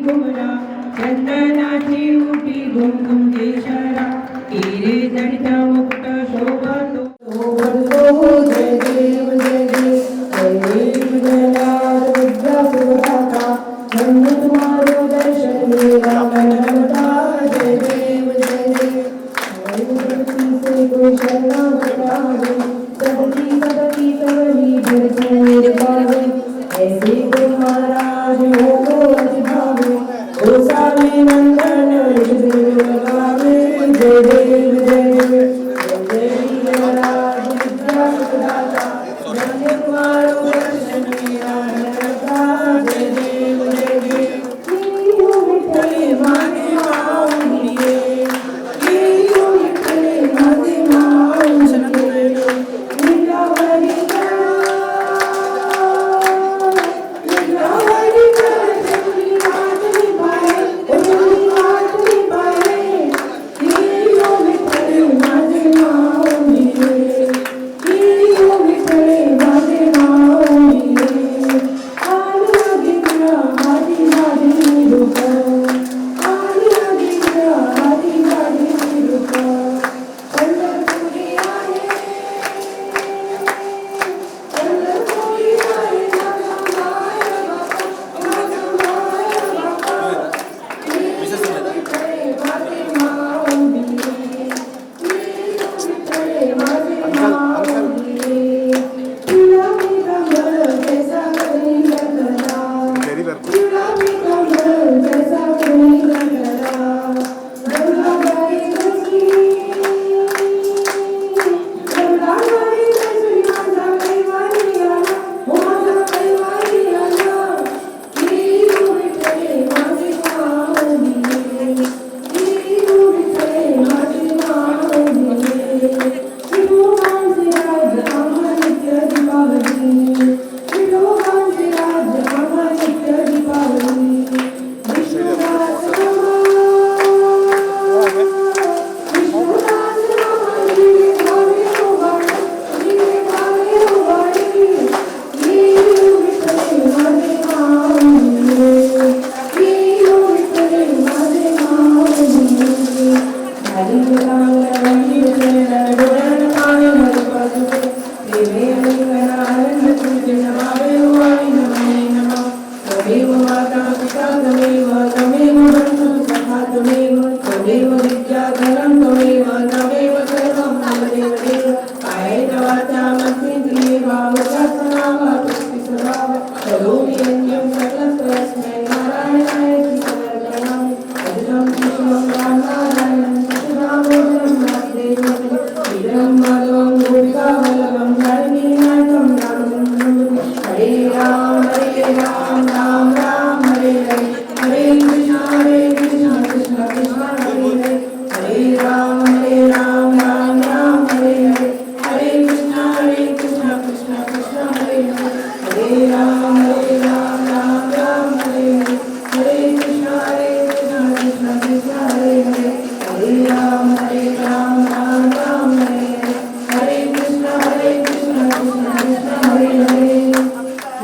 गोरा चंदनाची उटी घुमघुम केशरा हिरे जडित मुकुट शोभतो शोभतो जय देव जय देव जय देव जयनाथ विद्या सुभ्राता धन्य तुम्हारो दर्शन मेरा मन रमता जय देव जय देव से कोई शरणा बता सदती सदती सबरी भरपूर पावे ऐसे को महाराज हो तो अधिभावे ओ सामे नंदन ऋषदेव लगावे जय देव जय देव जय महाराज विद्या सुखदाता धन्य तुम्हारो दर्शन मेरा मन रमता जय देव जय देव मिठले माने माऊलिए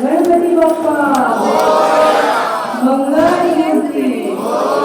गणपती बाप्पा मंगल मूर्ती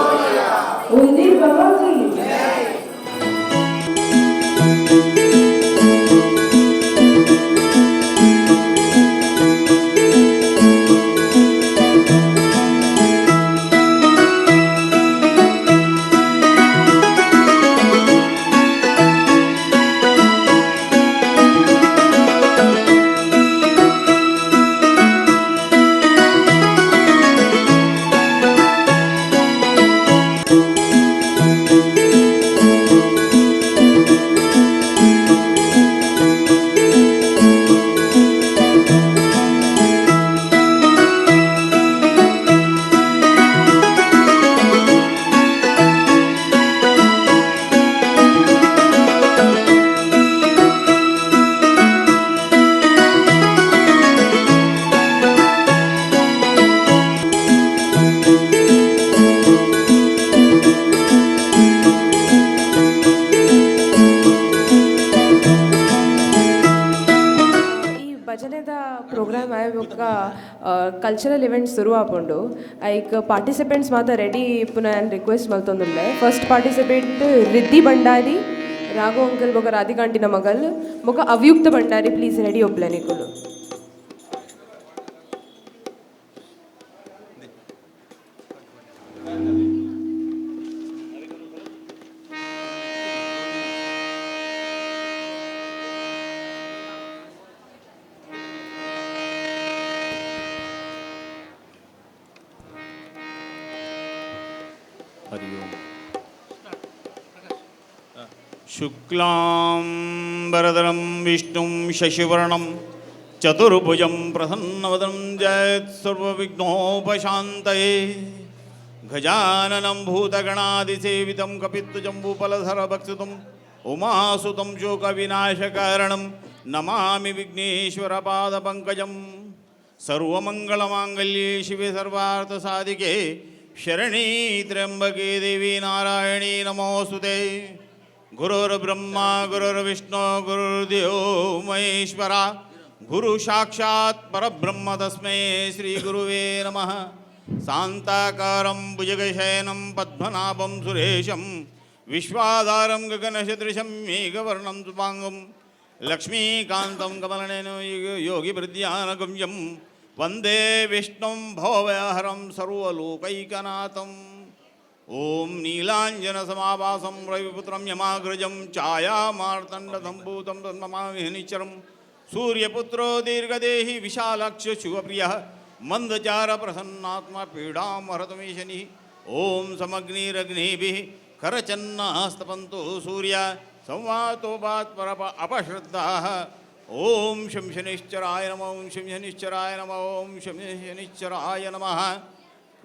ಕಲ್ಚರಲ್ ಇವೆಂಟ್ಸ್ ಶುರು ಆಪುಂಡು ಐಕ್ ಪಾರ್ಟಿಸಿಪೆಂಟ್ಸ್ ಮಾತ ರೆಡಿ ಇಪ್ಪು ನಾನು ರಿಕ್ವೆಸ್ಟ್ ಮಲ್ತೊಂದುಲ್ಲೆ. First participate Riddhi Bhandari, Raghu uncle ಬೊಕ ರಾಧಿಕಾಂಟಿನ ಮಗಲ್ ಬೊಕ ಅವ್ಯುಕ್ತ ಭಂಡಾರಿ. ಪ್ಲೀಸ್ ರೆಡಿ ಒಪ್ಲೆ ನಿಕುಲು. शुक्लांबरधरं विष्णुं शशिवर्णं चतुर्भुजं प्रसन्नवदनं जयेत् सर्वविघ्नोपशान्तये. गजाननं भूतगणादिसेवितं कपित्तजम्बूफलधरभक्षितम् उमासुतं शोकविनाशकारणं नमामि विघ्नेश्वरपादपङ्कजं. सर्वमङ्गलमाङ्गल्ये शिवे सर्वार्थसाधिके शरणी त्र्यम्बके देवी नारायणी नमोऽस्तुते. गुरुर्ब्रह्मा गुरुर्विष्णु गुरुर्देवो महेश्वरा, गुरु साक्षात् परब्रह्म तस्मै श्री गुरुवे नमः. शान्ताकारं भुजगशयनं पद्मनाभं सुरेशं विश्वाधारं गगनसदृशं मेघवर्णं शुभांगं लक्ष्मीकान्तं कमलनयनं योगिवृद्ध्यानगम्यं वन्दे विष्णुं भवभयहरं सर्वलोकैकनाथम्. ओम नीलांजनसमाभासं रविपुत्रं यमाग्रजं छायामार्तण्डसम्भूतं तन्नमामि निश्चरं. सूर्यपुत्रो दीर्घदेहि विशालाक्ष शिवप्रियः मन्दचारप्रसन्नात्मा पीडां हरतु मे शनिः. ओम समग्निरग्निभिः करचन्नास्तपन्तो सूर्य संवातो भात्परप अपश्रद्धाः. ओम शं शनिश्चराय नमः, ओम शं शनिश्चराय नमः, ओम शं शनिश्चराय नमः.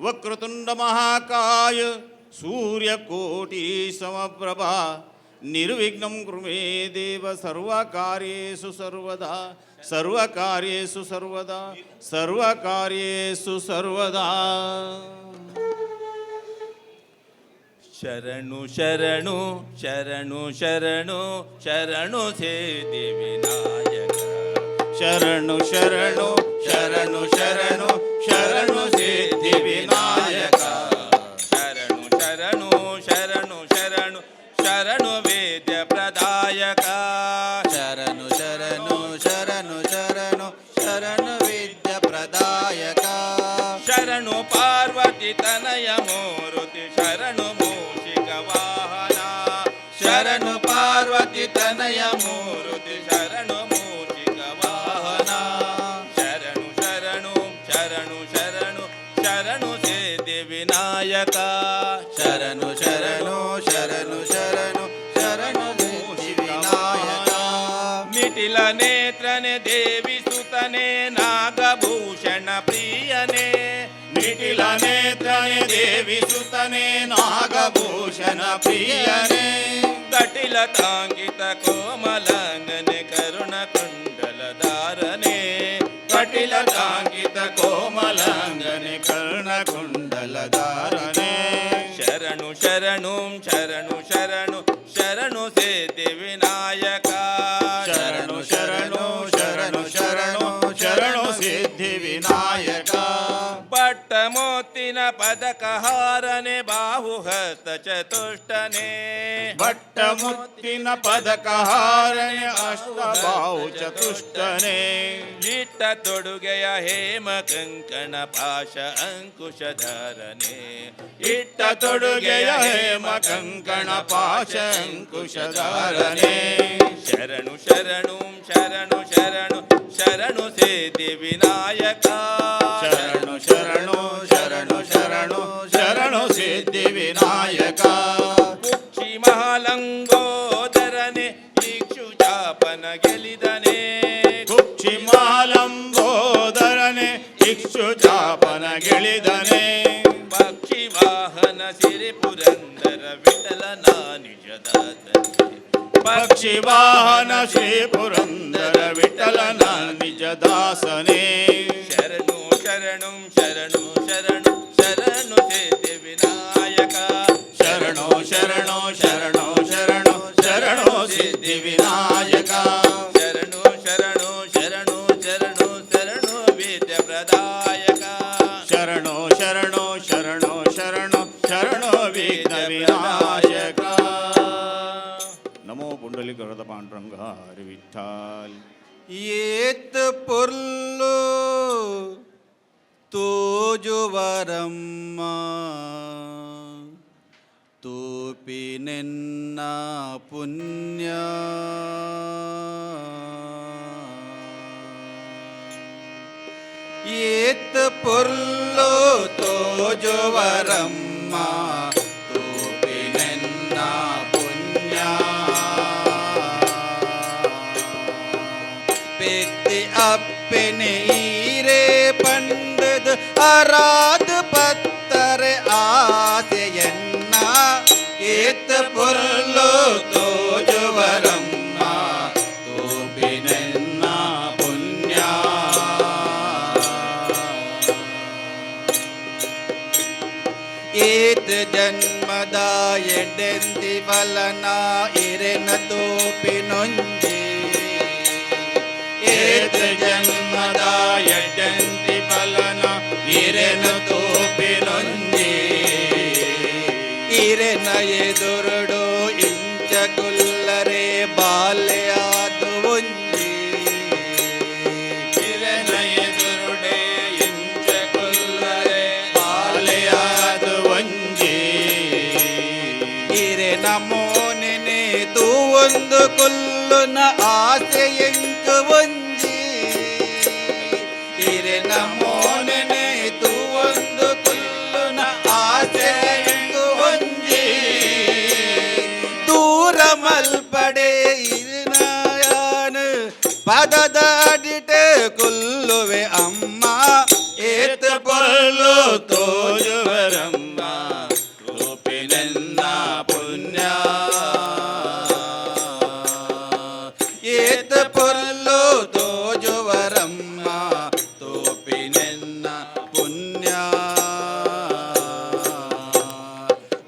वक्रतुंड महाकाय सूर्यकोटि समप्रभा निर्विघ्नं कुरु मे देव सर्वकार्येषु सर्वदा सर्वकार्येषु सर्वदा सर्वकार्येषु सर्वदा. शरणु शरणु शरणु शरणु शरणु सिद्धि विनायक. शरणु शरणु शरणु शरणु शरणु सिद्धि विनायक. शरणु शरणु शरणु शरणु शरणु वेद्य प्रदायक. शरणु शरणु शरणु शरणु शरणु विद्य प्रदायक. शरणु पार्वती तनय मूर्ति शरणु मूषिक वाहन. शरणु पार्वती तनय मूर्ति शरणु मूषिक वाहन. शरणु शरणु शरणु शरणु शरणु सिद्धि विनायक. शरणु शरणु शरणु शरणु शरणु सिद्धि विनायक. मिटिल नेत्रने देवी सुतने नागभूषण प्रियने. मिटिल नेत्रने देवी सुतने नागभूषण प्रियने. कटिल तांकित कोमलांगने करुण कुंडल धारने. कटिल तांकित कोमलांगने करुण कुंडल धारने. शरणु शरणु शरणु शरणु शरणु सिद्धि विनायक. शरणु शरणु शरणु शरणु शरणु सिद्धि विनायक. पट्टमोत्तिन पदकहारने बाहुहस्त चतुष्टने. भट्टमुत्तिन पदकहारने अष्टबाहु चतुष्टने. इट्ट ತೊಡುಗೆಯ ಹೇಮ ಕಂಕಣ ಪಾಶ ಅಂಕುಶಧಾರನೆ. इट्ट ತೊಡುಗೆಯ ಹೇಮ ಕಂಕಣ ಪಾಶ ಅಂಕುಶಧಾರನೆ. ಶರಣು ಶರಣು ಶರಣು ಶರಣು ಶರಣು ಸಿದ್ಧಿ ವಿನಾಯಕ. ಶರಣು ಶರಣು ಶರಣು ಶರಣು ಶರಣು ಸಿದ್ಧಿ ವಿನಾಯಕ. ಕುಕ್ಷಿ ಮಹಾಲಂಗೋದರನೆ ಇಕ್ಷು ಚಾಪನ ಗೆಲಿದನೆ. ಕುಕ್ಷಿ ಮಾಲಂಬೋದರನೆ ಇಕ್ಷು ಚಾಪನ ಗೆಳಿದನೆ. ಪಕ್ಷಿ ವಾಹನ ಸಿರಿ ಪುರಂದರ ವಿಠಲನ ನಿಜದಾಸನೆ. ಪಕ್ಷಿ ವಾಹನ ಶ್ರೀ ಪುರಂದರ ವಿಠಲನ ನಿಜದಾಸನೆ. ಶರಣು ಶರಣು ಶರಣು ಶರಣು ಶರಣು ಸಿದ್ಧಿ ವಿನಾಯಕ. ಶರಣೋ ಶರಣೋ ಶರಣೋ ಶರಣು ಶರಣೋ ಸಿದ್ಧಿ ವಿನಾಯಕ. ಶರಣು ಶರಣು ಶರಣು ಶರಣು ಶರಣು ವಿದ್ಯ ನಿಜದಾಯಕ ಶರಣೋ ಶರಣೋ ಶರಣೋ ಶರಣೋ ಶರಣೋ ವಿಘ್ನ ವಿನಾಯಕ. ನಮೋ ಪುಂಡಲಿಕ ವರದ ಪಾಂಡುರಂಗ ಹರಿ ವಿಠ್ಠಲ್. ಏತ್ ಪೊರ್ಲು ತೋಜುವರಮ್ಮ ತೂಪಿ ನಿನ್ನ ಪುಣ್ಯ ಏತ್ ಪೊರ್ಲು ತೋಜುವರಮ್ಮ ತೂಪಿ ನಿನ್ನ ಪುಣ್ಯ பெத்தி அப்பனீரே பண்டது அராது பத்தரை ஆசையನ್ನ ஏத்த பொருளோ தோஜுவரಮ್ಮ ತೋಪಿನೆನ್ನ ಪುಣ್ಯ ಏತ ಜನ್ಮದ ಎಡೆಂದಿ ಫಲನ ಇರೆನ ತೋಪಿನೊಂಜಿ ಏತ ಜನ್ಮದ ಎಡ್ಡಂತಿ ಫಲನ ಇರೆನ ತೋಪಿನೊಂಜಿ ಇರೆನ ಎದುರುಡು ಇಂಚ ಕುಲ್ಲರೆ ಬಾಲ್ಯಾದು ಒಂಜಿ ಇರೆನ ಎದುರುಡೆ ಇಂಚ ಕುಲ್ಲರೆ ಬಾಲ್ಯಾದು ಒಂಜಿ ಇರೆನ ಮೋನೆನೆ ತೂ ಒಂದು ಕುಲ್ಲುನ ಆಸೆ ಎಂಕು ಒಂಜಿ ಇರೆನ ಮೋನೆನೆ ತೂ ಒಂದು ಕುಲ್ಲುನ ಆಸೆ ಎಂಕು ಒಂಜಿ ದೂರ ಮಲ್ಪಡೆ ಇರಿನಾಯಾನು ಪದದಾಡಿಟೆ ಕುಲ್ಲುವೆ ಅಮ್ಮ ಏತ ಪೊರ್ಲು ತೋಜುವರಮ್ಮ ತೋಪಿನೆನ್ನ ಪುಣ್ಯ ಏತ ಪೊರ್ಲು ತೋಜುವರಮ್ಮ ತೋಪಿನೆನ್ನ ಪುಣ್ಯ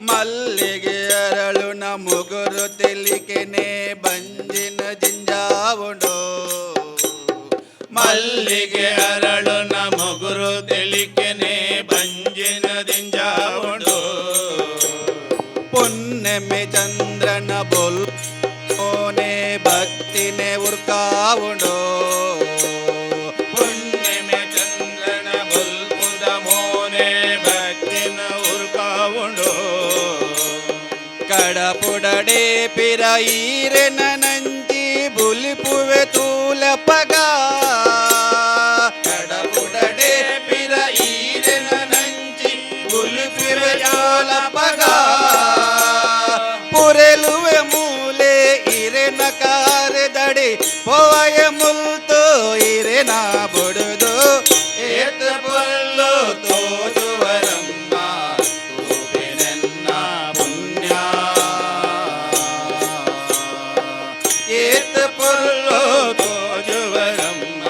ಮಲ್ಲಿಗೆ ಅರಳುನ ಮುಗುರು ತೆಲಿಕೆನೆ ಬಂಜಿನ ಜಿಂಜಾವುಂಡು ಮಲ್ಲಿಗೆ ಅರಳುನ ಮುಗುರು ತೆಲಿಕೆನೆ ಬಂಜಿನ ದಿಂಜಾವುಂಡು ಪುಣ್ಯಮೆ ಚಂದ್ರನ ಬೊಲ್ ಓನೆ ಭಕ್ತಿನೆ ಉರ್ಕಾವುಂಡು ಪುಣ್ಯಮೆ ಚಂದ್ರನ ಬಲ್ಪುದ ಮೋನೆ ಭಕ್ತಿನ ಉರ್ಕಾವುಂಡು ಕಡಪುಡಡೆ ಪಿರ ಈರೆನ ನಂಜಿ ಬುಲಿಪುವೆ ತೂಲ ಪಗ ಕಡಪುಡಡೆ ಪಿರ ಈರೆನ ನಂಜಿ ಬುಲಿಪುವೆ ತೂಲ ಪಗ ಪುರೆಲುವೆ ಮೂಲೆ ಇರೆನ ಕಾರೆದಡಿ ಪೋಯ ಮುಲ್ತು ಇರೆನ ಬುಡುದು ಏತ ಪೊರ್ಲು ತೋಜುವರಮ್ಮ ತೋಪಿನೆನ್ನ ಪುಣ್ಯ ಏತ ಪೊರ್ಲು ತೋಜುವರಮ್ಮ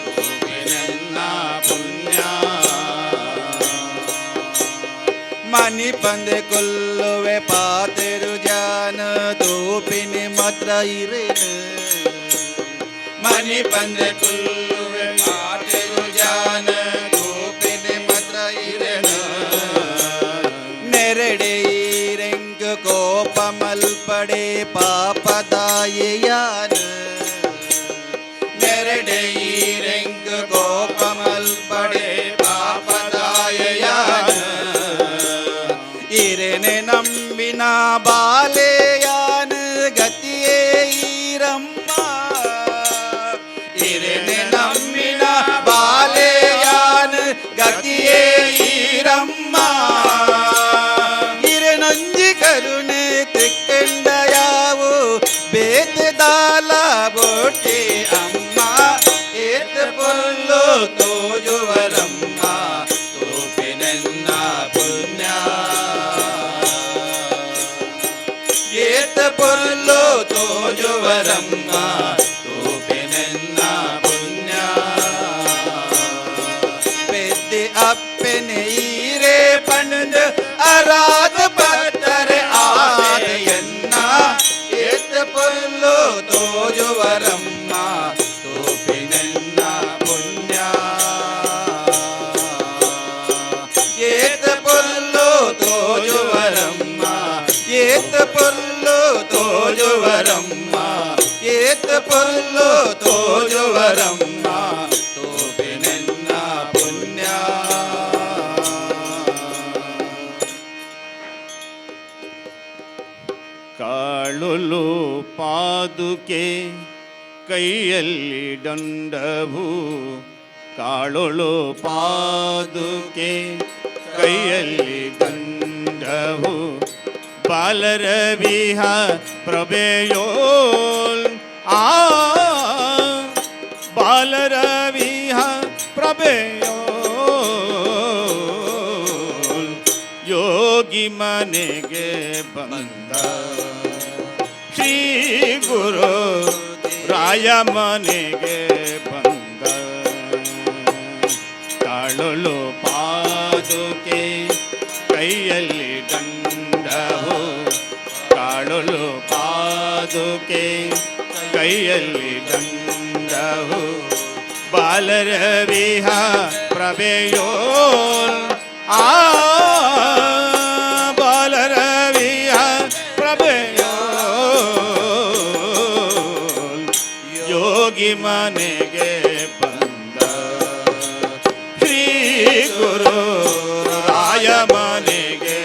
ತೋಪಿನೆನ್ನ ಪುಣ್ಯ ಮನಿ ಪಂದೆ ಕೊಲ್ಲುವೆ ಪಾತೆರು ಜಾನ ತೋಪಿನಿ ಮಾತ್ರ ಇರೇನು ಮನಿ ಪಂದೆ ಕೊಲ್ಲುವೆ ಪಾತೆರು ಜಾನ ತೋಪಿನಿ ಮಾತ್ರ ಇರೇನು ನೆರೆಡೆ ಈರೆಂಗ್ ಕೋಪ ಮಲ್ಪಡೆ ಪಾಪದಾಯಯಾನ ನೆರೆಡೆ ಈರೆಂಗ್ ಕೋಪ ಮಲ್ಪಡೆ ಪಾಪದಾಯಯಾನ ಇರೆನೆ ನಂಬಿನ ಬಾಲೆಯಾನ ಗತಿಯೇ ಈರಮ್ಮ ಇರೆನೆ ನಂಬಿನ ಬಾಲೆಯಾನ ಗತಿಯೇ ಈರಮ್ಮ ಇರೆನೊಂಜಿ ಕರುಣೆ ತಿಕ್ಕಂಡ ಯಾವು ಬೇತದಾಲ ಬೋಟಿ ಅಮ್ಮ ಏತ ಪೊರ್ಲು ತೋಜುವರಮ್ಮ ತೋಪಿನೆನ್ನ ಪುಣ್ಯ ಏತ ಪೊರ್ಲು ತೋಜುವರಮ್ಮ ತೋಪಿನೆನ್ನ ಪುಣ್ಯ ಪೆದ್ದಿ ಅಪ್ಪನೆ ಈರೆ ಪಂಡ ಅರಾದ ಪತ್ತರೆ ಆದೆಯನ್ನ ಏತ ಪೊರ್ಲು ತೋಜುವರಮ್ಮ ತೋಪಿನೆನ್ನ ಪುಣ್ಯ ಪುಲ್ಲು ತೋಜುವರಮ್ಮ ಏತ ಪುಲ್ಲು ತೋಜುವರಮ್ಮ ತೋಪಿನೆನ್ನ ಪುಣ್ಯ ಕಾಳುಲು ಪಾದುಕೆ ಕೈಯಲ್ಲಿ ದಂಡವು ಕಾಳುಳು ಪಾದುಕೆ ಕೈಯಲ್ಲಿ ದಂಡವು ಬಾಲರವಿಹ ಪ್ರಭೆಯೋಲ್ ಆ ಬಾಲರವಿಹ ಪ್ರಭೆಯೋಲ್ ಯೋಗಿ ಮನೆಗೆ ಬಂದ ಶ್ರೀ ಗುರು ರಾಯ ಮನೆಗೆ ಬಂದ ಕಾಳುಳು ಪಾದುಕೆ ಕೈಯಲ್ಲಿ ದಂಡವು ಕಾಳುಳು ಪಾದುಕೆ ಕೈಯಲ್ಲಿ ದಂಡವು ಬಾಲರವಿಹ ಪ್ರಭೆಯೋಲ್ ಆ ಬಾಲರವಿಹ ಪ್ರಭೆಯೋಲ್ ಯೋಗಿ ಮನೆಗೆ ಬಂದ ಶ್ರೀ ಗುರು ರಾಯ ಮನೆಗೆ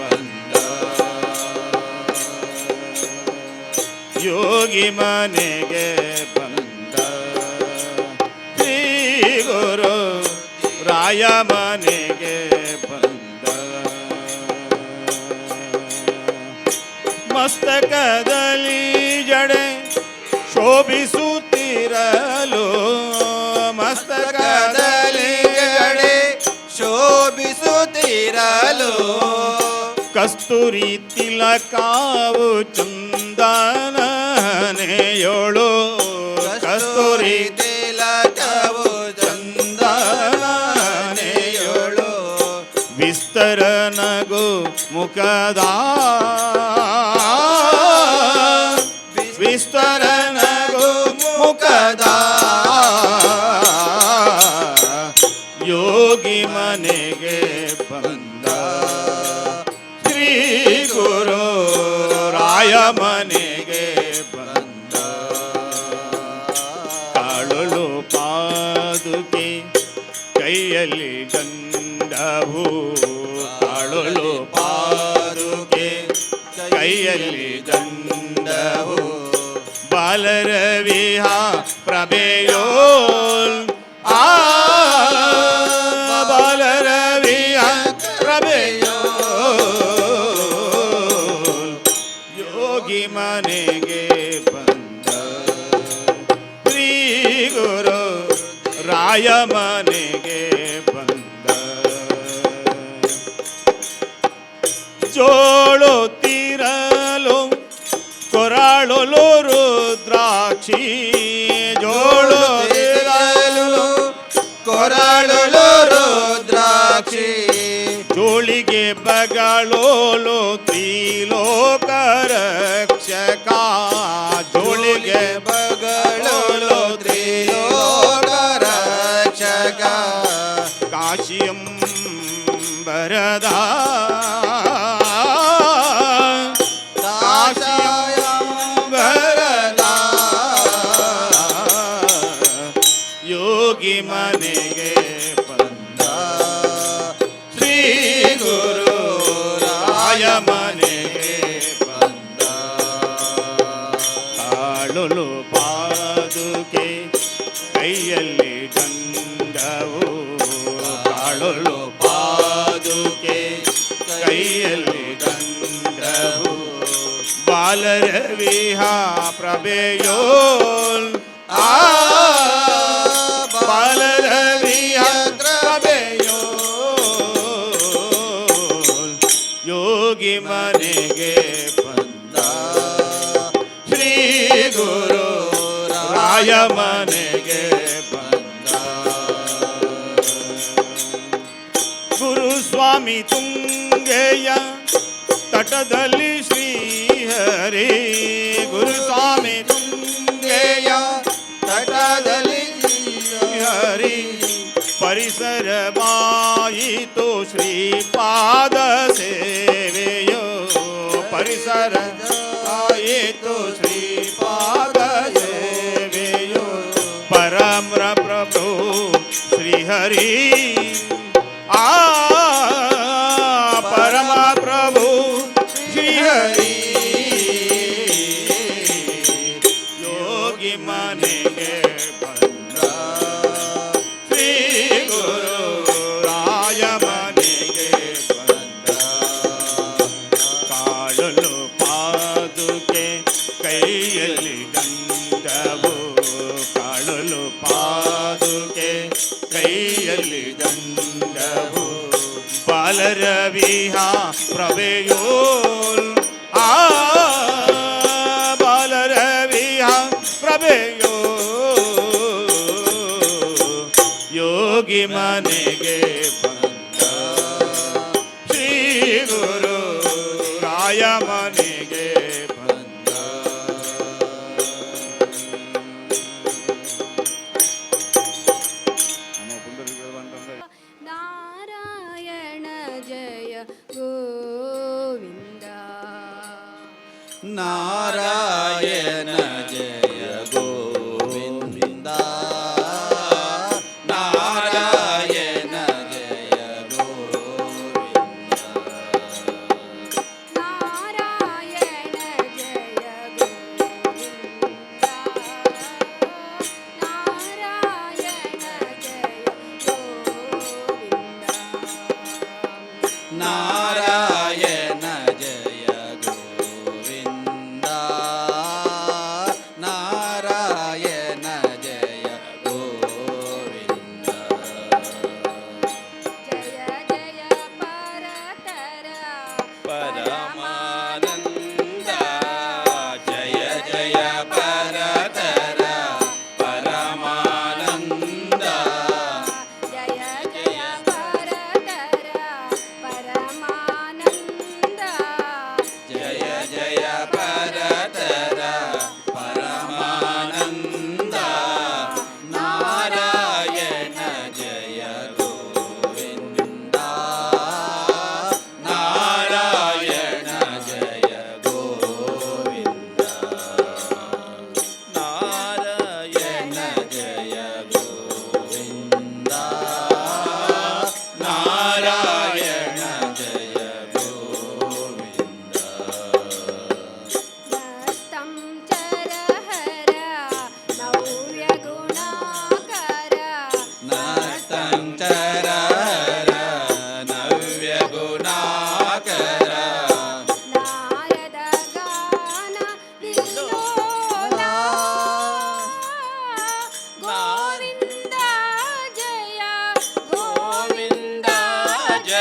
ಬಂದ ಯೋಗಿ ಮನೆಗೆ ಬಂದ ಶ್ರೀ ಗುರು ರಾಯ ಮನೆಗೆ ಬಂದ ಮಸ್ತಕದಲ್ಲಿ ಜಡೆ ಶೋಭಿಸುತ್ತಿರಲು ಮಸ್ತಕದಲ್ಲಿ ಜಡೆ ಶೋಭಿಸುತ್ತಿರಲು ಕಸ್ತೂರಿ ತಿಲಕಾವು ಚಂದನನೆಯೋಳು ಕಸ್ತೂರಿ ತಿಲಕವು ಚಂದನನೆಯೋಳು ವಿಸ್ತರ ನಗು ಮುಖದ ವಿಸ್ತರ ನಗು ಮುಖದ ಯೋಗಿ ಮನೆಗೆ ಬಂದ ಶ್ರೀ ಗುರು ರಾಯ ಮನೆಗೆ ಬಂದ ಕಾಳುಳು ಪಾದುಕೆ ಕೈಯಲ್ಲಿ ದಂಡವು ಕಾಳುಳು ಪಾದುಕೆ ಕೈಯಲ್ಲಿ ದಂಡವು ಬಾಲರವಿಹ ಪ್ರಭೆಯೋಲ್ ಆ ಬಾಲರವಿಹ ಪ್ರಭೆಯೋಲ್ ಯೋಗಿ ಮನೆಗೆ ಬಂದ ಶ್ರೀ ಗುರು ರಾಯ ಮನೆಗೆ ಬಂದ ಜೋಳುತ್ತಿರಲು ಕೊರಾಳುಲು ರುದ್ರಾಕ್ಷಿ ಜೋಳುತ್ತಿರಲು ಕೊರಳುಲು ರುದ್ರಾಕ್ಷಿ ಜೋಳಿಗೆ ಬಗಳೋಲು ತ್ರಿಲೋಕ ರಕ್ಷಕ ಜೋಳಿಗೆ ಬಗಳೋಲು ತ್ರಿಲೋಕ ರಕ್ಷಕ ಕಾಶಿಯಂಬರದ ಕಾಶಾಯಂಬರದ ಯೋಗಿ ಮನೆಗೆ ಬಂದ ಶ್ರೀ ಗುರು ರಾಯ ಮನೆಗೆ ಬಂದ ಕಾಳುಲು ಪಾದುಕೆ ಕೈಯಲ್ಲಿ ದಂಡವು ಕಾಳುಳು ಪಾದುಕೆ ಕೈಯಲ್ಲಿ ದಂಡವು ಬಾಲರವಿಹ ಪ್ರಭೆಯೋಲ್ ಆ ಬಾಲರವಿಹ ಪ್ರಭೆಯೋಲ್ ಯೋಗಿ ಮನೆಗೆ ಬಂದ ಶ್ರೀ ಗುರು ರಾಯ ಮನೆಗೆ ಬಂದ ಗುರುಸ್ವಾಮಿ ತುಂಗೆಯ ತಟದಲ್ಲಿ ಶ್ರೀಹರಿ ಗುರುಸ್ವಾಮಿ ತುಂಗೆಯ ತಟದಲ್ಲಿ ಹರಿ ಪರಿಸರವಾಯಿತು ಶ್ರೀಪಾದ ಸೇವೆಯೋ ಪರಿಸರವಾಯಿತು ಪರಿಸರ ಆಯಿತು ಶ್ರೀಪಾದ ಸೇವೆಯು ಪರಮ್ರ ಪ್ರಭು ಶ್ರೀಹರಿ ಆ ಪರಮ ಪ್ರಭು ಶ್ರೀಹರಿ ಯೋಗಿ ಮನೆಗೆ ಬಂದ ಶ್ರೀ ಗುರು ರಾಯ ಮನೆಗೆ ಬಂದ ಕಾಡಲು ಪಾದುಕೆ ಕೈಯಲ್ಲಿ ದಂಡವು ಕಾಡಲು ಪಾದುಕೆ ಕೈಯಲ್ಲಿ ದಂಡವು ಬಾಲರವಿಹ ಪ್ರಭೆಯೋಲ್ ಆ ಬಾಲರವಿಹ ಪ್ರಭೆಯೋ ಯೋಗಿ ಮನೆಗೆ ಬಂದ ಶ್ರೀ ಗುರು ರಾಯ ಮನೆಗೆ ಬಂದ ನಮ್ಮ ಪುಂಡರೀಕರು ಅಂತಂದ್ರೆ ನಾರಾಯಣ ಜಯ ಗೋವಿಂದ ನಾರಾಯಣ ಜಯ ಗೋವಿಂದ ನಾರಾಯಣ ಜಯ ಗೋವಿಂದ ನಾರಾಯಣ ಜಯ ಗೋವಿಂದ ನಾರಾಯಣ ಜಯ ಗೋವಿಂದ ನಾರಾಯಣ ಜಯ ಗೋವಿಂದ ನಾರಾಯಣ ಜಯ ಗೋವಿಂದ ಜಯ ಜಯ ಪರತರ ಪರಮಾನಂದ ಜಯ ಜಯ ಪರತರ ಪರಮಾನಂದ ಜಯ ಜಯ ಪರತರ ಪರಮಾನಂದ ಜಯ ಜಯ ಪರತರ ಪರಮಾನಂದ ನಾರಾಯಣ ಜಯ ಗೋವಿಂದ ನಾರಾಯಣ ಜಯ ಗೋವಿಂದ ನಾರಾಯಣ ಜಯ ಗೋವಿಂದ ನಾರಾಯಣ ಜಯ ಗೋವಿಂದ ನಸ್ತಂ ಚರಹರ ನವ್ಯ ಗುಣಾಕರ ನಸ್ತಂಚರ ನವ್ಯ ಗುಣಾಕರ ನಾರದ ಗಾನ ವಿಲೋಲ ಗೋವಿಂದ ಜಯ ಗೋವಿಂದ ಜಯ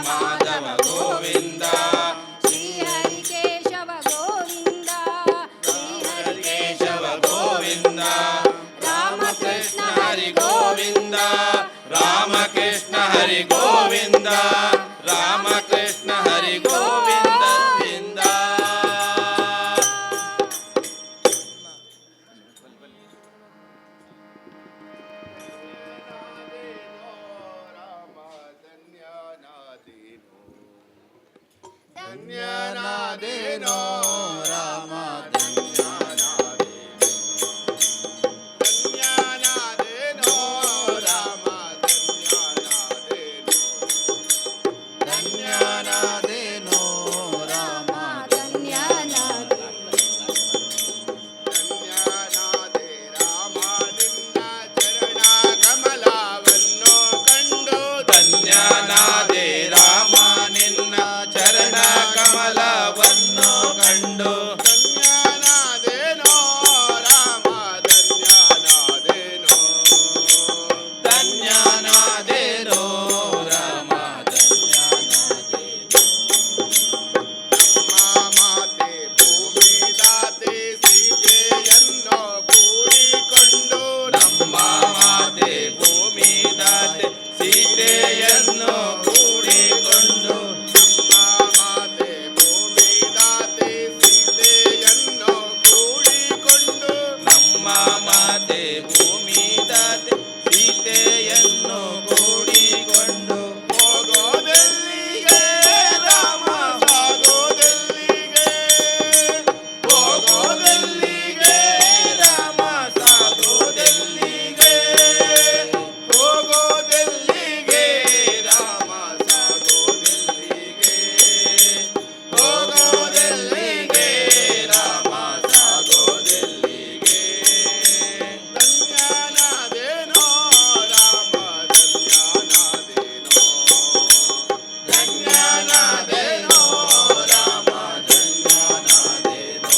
ಮಾಧವ ಗೋವಿಂದ ಶ್ರೀಹರಿ ಕೇಶವ ಗೋವಿಂದ ಶ್ರೀಹರಿ ಕೇಶವ ಗೋವಿಂದ ರಾಮಕೃಷ್ಣ ಹರಿ ಗೋವಿಂದ ರಾಮಕೃಷ್ಣ ಹರಿ ಗೋವಿಂದ ರಾಮಕೃಷ್ಣ ಹರಿ ಗೋವಿಂದ ಗೋವಿಂದ. ಧನ್ಯನಾದೇನೋ ರಾಮ ಧನ್ಯನಾದೇನೋ ರಾಮ ಧನ್ಯನಾದೇನೋ ರಾಮ ಧನ್ಯನಾದೆ ಧನ್ಯನಾದೆ ರಾಮ ನಿನ್ನ ಚರಣ ಕಮಲವನ್ನು ಕಂಡು ಧನ್ಯನಾದೆ ರಾಮ ನಿನ್ನ ಚರಣ ಕಮಲವನ್ನು ಕಂಡು ಧನ್ಯನಾದೇನೋ ರಾಮ ಧನ್ಯನಾದೇನೋ ಧನ್ಯನಾದೇನೋ ರಾಮ ಧನ್ಯನಾದೇನೋ ನಮ್ಮ ಮಾತೆ ಭೂಮಿ ದಾತೆ ಸೀತೆಯನ್ನು ಕೂಡಿಕೊಂಡು ನಮ್ಮ ಮಾತೆ ಭೂಮಿ ದಾತೆ ಸೀತೆಯನ್ನು ಕೂಡಿಕೊಂಡು ನಮ್ಮ ಮಾತೆ ಭೂಮಿ ದಾತೆ ಸೀತೆಯನ್ನು ಕೂಡಿಕೊಂಡು ನಮ್ಮ ಮಾತೆ ಭೂಮಿ ದಾತೆ ಸೀತೆಯನ್ನು ಕೂಡಿಕೊಂಡು ಹೋಗೋದೆಲ್ಲಿಗೆ ರಾಮ ಸಾಗೋದೆಲ್ಲಿಗೆ ಹೋಗೋದೆಲ್ಲಿಗೆ ರಾಮ ಸಾಗೋದೆಲ್ಲಿಗೆ ಹೋಗೋದೆಲ್ಲಿಗೆ ರಾಮ ಸಾಗೋದೆಲ್ಲಿಗೆ ಹೋಗೋದೆಲ್ಲಿಗೆ ರಾಮ ಸಾಗೋದೆಲ್ಲಿಗೆ ಧನ್ಯನಾದೇನೋ ರಾಮ ಧನ್ಯನಾದೇನೋ ಧನ್ಯನಾದೇನೋ ರಾಮ ಧನ್ಯನಾದೇನೋ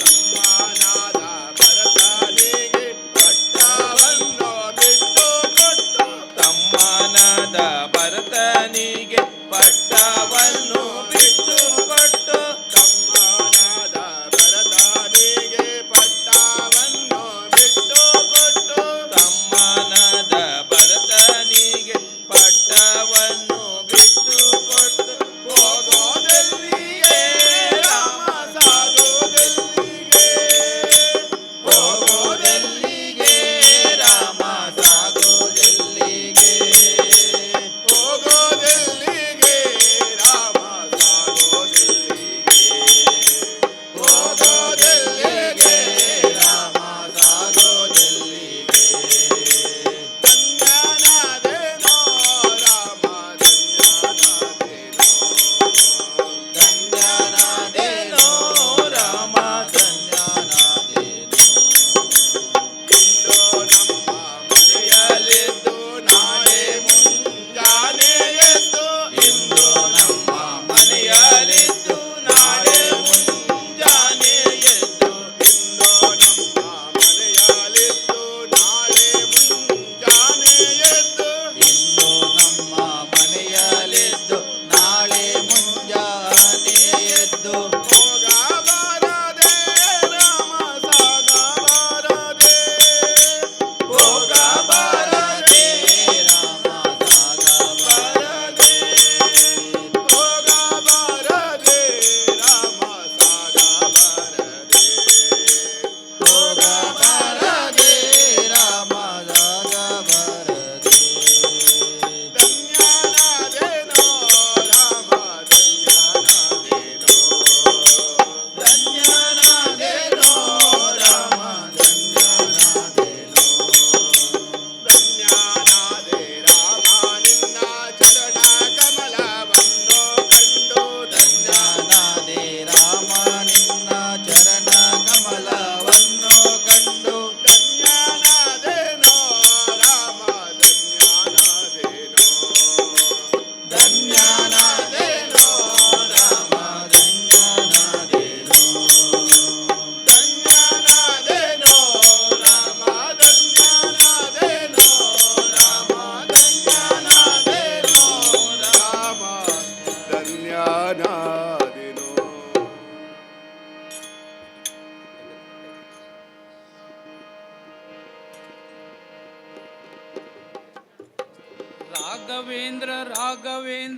ಸಮ್ಮಾನಾದ ಭರತನಿಗೆ ಪಟ್ಟವನ್ನು ಬಿಟ್ಟು ಕೊಟ್ಟು ತಮ್ಮನಾದ ಭರತನಿಗೆ ಪಟ್ಟವನ್ನು ಬಿಟ್ಟು ಕೊಟ್ಟು ಸಮ್ಮಾನಾದ ಭರತನಿಗೆ ಪಟ್ಟವನ್ನು ಬಿಟ್ಟು ಕೊಟ್ಟು ತಮ್ಮನಾದ ಭರತನಿಗೆ ಪಟ್ಟವನ್ನು ಬಿಟ್ಟು ಕೊಟ್ಟು ಹೋಗೋದೆಲ್ಲಿಗೆ ರಾಮ ಸಾಗೋದೆಲ್ಲಿಗೆ ಹೋಗೋದೆಲ್ಲಿಗೆ ರಾಮ ಸಾಗೋದೆಲ್ಲಿಗೆ ಹೋಗೋದೆಲ್ಲಿಗೆ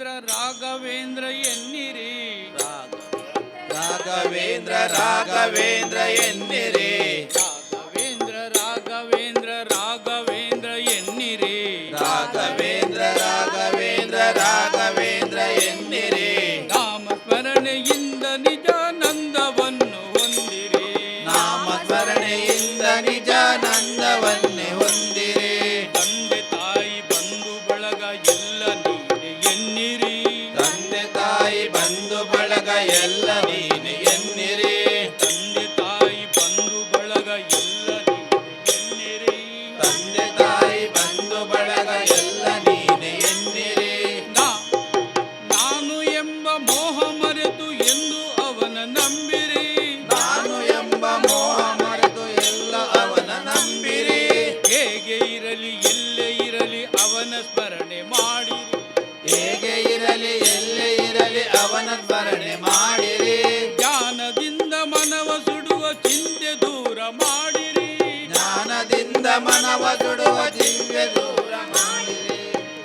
ರಾಘವೇಂದ್ರ ಎನ್ನಿರಿ. ರಾಘವೇಂದ್ರ ರಾಘವೇಂದ್ರ ಎನ್ನಿರಿ. ರಾಘವೇಂದ್ರ ರಾಘವೇಂದ್ರ ರಾಘವೇಂದ್ರ ಎನ್ನಿರಿ. ರಾಘವೇಂದ್ರ ರಾಘವೇಂದ್ರ ರಾಘವೇಂದ್ರ ಎನ್ನಿರಿ. ನಾಮ ಸ್ಮರಣೆಯಿಂದ ನಿಜಾನಂದವನ್ನು ಹೊಂದಿರಿ. ನಾಮ ಸ್ಮರಣೆಯಿಂದ ನಿಜಾನಂದವನ್ನೇ ಹೊಂದಿರಿ. ತಂದೆ ತಾಯಿ ಬಂಧು ಬಳಗ ಎಲ್ಲ ನೀನೆ ಎನ್ನಿರಿ. ತಂದೆ ತಾಯಿ ಬಂಧು ಬಳಗ ಎಲ್ಲ ನೀನೆ ಎನ್ನಿರಿ. ತಂದೆ ತಾಯಿ ಬಂಧು ಬಳಗ ಎಲ್ಲ ನೀನೆ ಎನ್ನಿರಿ. ತಂದೆ ತಾಯಿ ಬಂಧು ಬಳಗ ಎಲ್ಲ ನೀನೆ ಎನ್ನಿರಿ. ನಾನು ಎಂಬ ಮೋಹ ಮರೆತು ಎಂದು ಅವನ ನಂಬಿರಿ. ನಾನು ಎಂಬ ಮೋಹ ಮರೆತು ಎಲ್ಲ ಅವನ ನಂಬಿರಿ. ಹೇಗೆ ಇರಲಿ ಎಲ್ಲೇ ಇರಲಿ ಅವನ ಸ್ಮರಣೆ ಮಾಡಿರಿ. ಹೇಗೆ ಇರಲಿ ಎಲ್ಲೇ ಇರಲಿ ಅವನ ಸ್ಮರಣೆ ಮಾಡಿರಿ. ಜ್ಞಾನದಿಂದ ಮನವ ಸುಡುವ ಚಿಂತೆ ದೂರ ಮಾಡಿರಿ. ಜ್ಞಾನದಿಂದ ಮನವ ಸುಡುವ ಚಿಂತೆ ದೂರ ಮಾಡಿರಿ.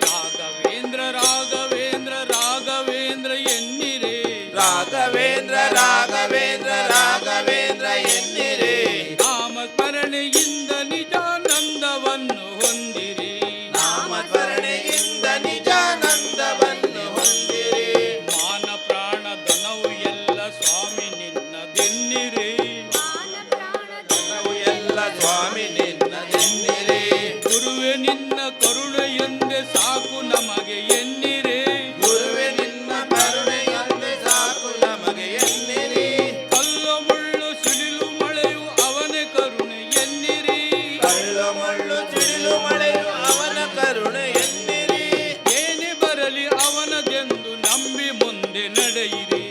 ರಾಘವೇಂದ್ರ ರಾಘವೇಂದ್ರ ರಾಘವೇಂದ್ರ ಎನ್ನಿರಿ. ರಾಘವೇಂದ್ರ ರಾಘವೇಂದ್ರ ರಾಘವೇಂದ್ರ ಎನ್ನಿರಿ. ನಾಮ ಸ್ಮರಣೆಯಿಂದ ನಿಜಾನಂದವನ್ನು ಹೊಂದಿರಿ. ನಾಮ ಸ್ಮರಣೆಯಿಂದ ನಿಜಾನಂದವನ್ನು ಹೊಂದಿರಿ. ಮಾನ ಪ್ರಾಣ ಧನವು ಎಲ್ಲ ಸ್ವಾಮಿ ನಿನ್ನದೆನ್ನಿರಿ. ನಾವು ಎಲ್ಲ ಸ್ವಾಮಿ ನಿನ್ನದೆನ್ನಿರಿ. ಗುರುವೆ ನಿನ್ನ ಕರುಣೆಯೊಂದೇ ಸಾಕು ನಮಗೆ ಎನ್ನಿರಿ. ಗುರುವೆ ನಿನ್ನ ಕರುಣೆಯೊಂದೇ ಸಾಕು ನಮಗೆ ಎನ್ನಿರಿ. ಕಲ್ಲು ಮುಳ್ಳು ಸಿಡಿಲು ಮಳೆಯು ಅವನೇ ಕರುಣೆ ಎನ್ನಿರಿ. ಕಳ್ಳು ಮುಳ್ಳು ಸಿಡಿಲು ಮಳೆಯು ಅವನ ಕರುಣೆ ಎನ್ನಿರಿ. ಏನೇ ಬರಲಿ ಅವನದೆಂದು ನಂಬಿ ಮುಂದೆ ನಡೆಯಿರಿ.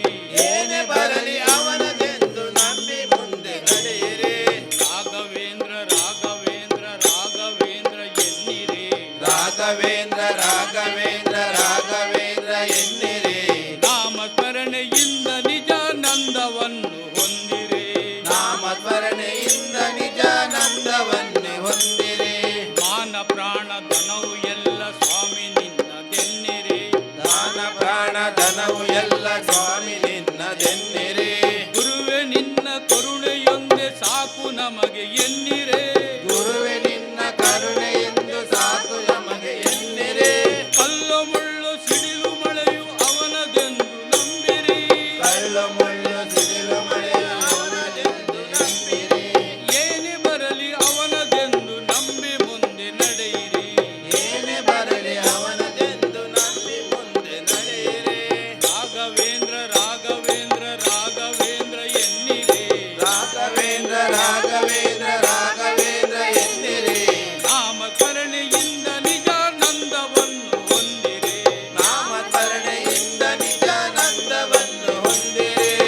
ಏನೇ ಬರಲಿ ಅವನದೆಂದು ನಂಬಿ ಮುಂದೆ ನಡೆಯಿರಿ. ರಾಘವೇಂದ್ರ ರಾಘವೇಂದ್ರ ರಾಘವೇಂದ್ರ ಎನ್ನಿರಿ. ರಾಘವೇಂದ್ರ ರಾಘವೇಂದ್ರ ರಾಘವೇಂದ್ರ ಎನ್ನಿರಿ. ನಾಮ ಸ್ಮರಣೆಯಿಂದ ನಿಜಾನಂದವನ್ನು ಹೊಂದಿರಿ. ನಾಮ ಸ್ಮರಣೆಯಿಂದ ನಿಜಾನಂದವನ್ನೇ ಹೊಂದಿರಿ. ಮಾನ ಪ್ರಾಣ ಧನವು ಎಲ್ಲ ಸ್ವಾಮಿ ನಿನ್ನದೆನ್ನಿರಿ. ದಾನ ಪ್ರಾಣ ಧನವು ಎಲ್ಲ ಸ್ವಾಮಿ ನಿನ್ನದೆನ್ನಿರಿ. ಗುರುವೆ ನಿನ್ನ ಕರುಣೆಯೊಂದೇ ಸಾಕು ನಮಗೆ ಎನ್ನಿರೆ. ಗುರುವೆ ನಿನ್ನ ಕರುಣೆಯೆಂದು ಸಾಕು ನಮಗೆ ಎನ್ನಿರಿ. ಕಲ್ಲು ಮುಳ್ಳು ಸಿಡಿಲು ಮಳೆಯು ಅವನದೆಂದು ನಂಬಿರಿ. ಕಳ್ಳು ಮುಳ್ಳು ಸಿಡಿಲು ಮಳೆಯು ಅವನದೆಂದು ನಂಬಿರಿ. ಏನೇ ಬರಲಿ ಅವನದೆಂದು ನಂಬಿ ಮುಂದೆ ನಡೆಯಿರಿ. ಏನೇ ಬರಲಿ ಅವನದೆಂದು ನಂಬಿ ಮುಂದೆ ನಡೆಯಿರಿ. ರಾಘವೇಂದ್ರ ರಾಘವೇಂದ್ರ ರಾಘವೇಂದ್ರ ಎನ್ನಿರಿ. ರಾಘವೇಂದ್ರ ರಾಘವೇಂದ್ರ ರಾಘವೇಂದ್ರ ಎನ್ನಿರಿ. ನಾಮ ಸ್ಮರಣೆಯಿಂದ ನಿಜಾನಂದವನ್ನು ಹೊಂದಿರಿ. ನಾಮ ಸ್ಮರಣೆಯಿಂದ ನಿಜಾನಂದವನ್ನು ಹೊಂದಿರಿ.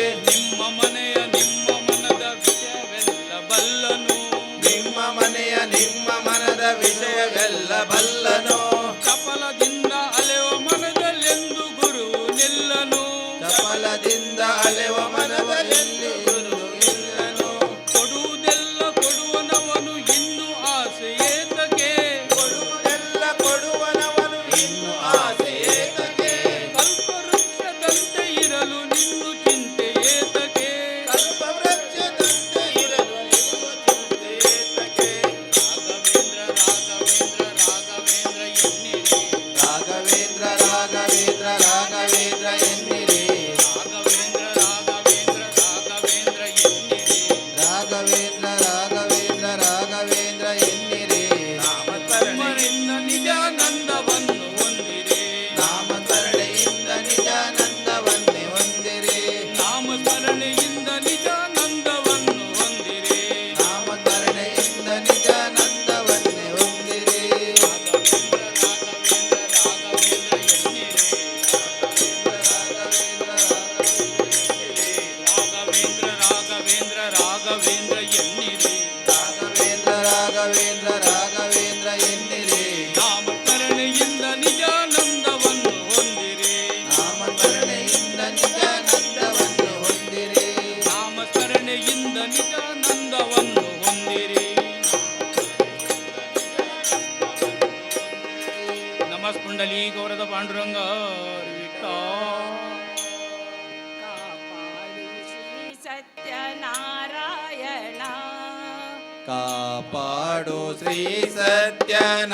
ಕಾಪಾಡು ಶ್ರೀ ಸತ್ಯನಾರಾಯಣ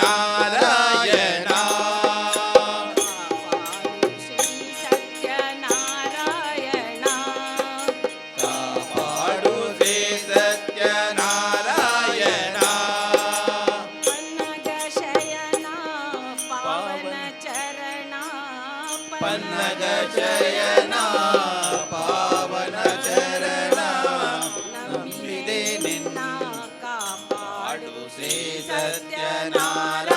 ಶ್ರೀ ಸತ್ಯನಾರಾಯಣ ಕಾಪಾಡು ಶ್ರೀ ಸತ್ಯನಾರಾಯಣ ಪನ್ನಗ ಶಯನ ಪಾವನ ಚರಣ ಪನ್ನಗ ಶಯನ ಪಾವನ ಚರಣ ನಂಬಿದೆ ನಿನ್ನ ಕಾಪಾಡು ಶ್ರೀ ಸತ್ಯನಾರಾಯಣ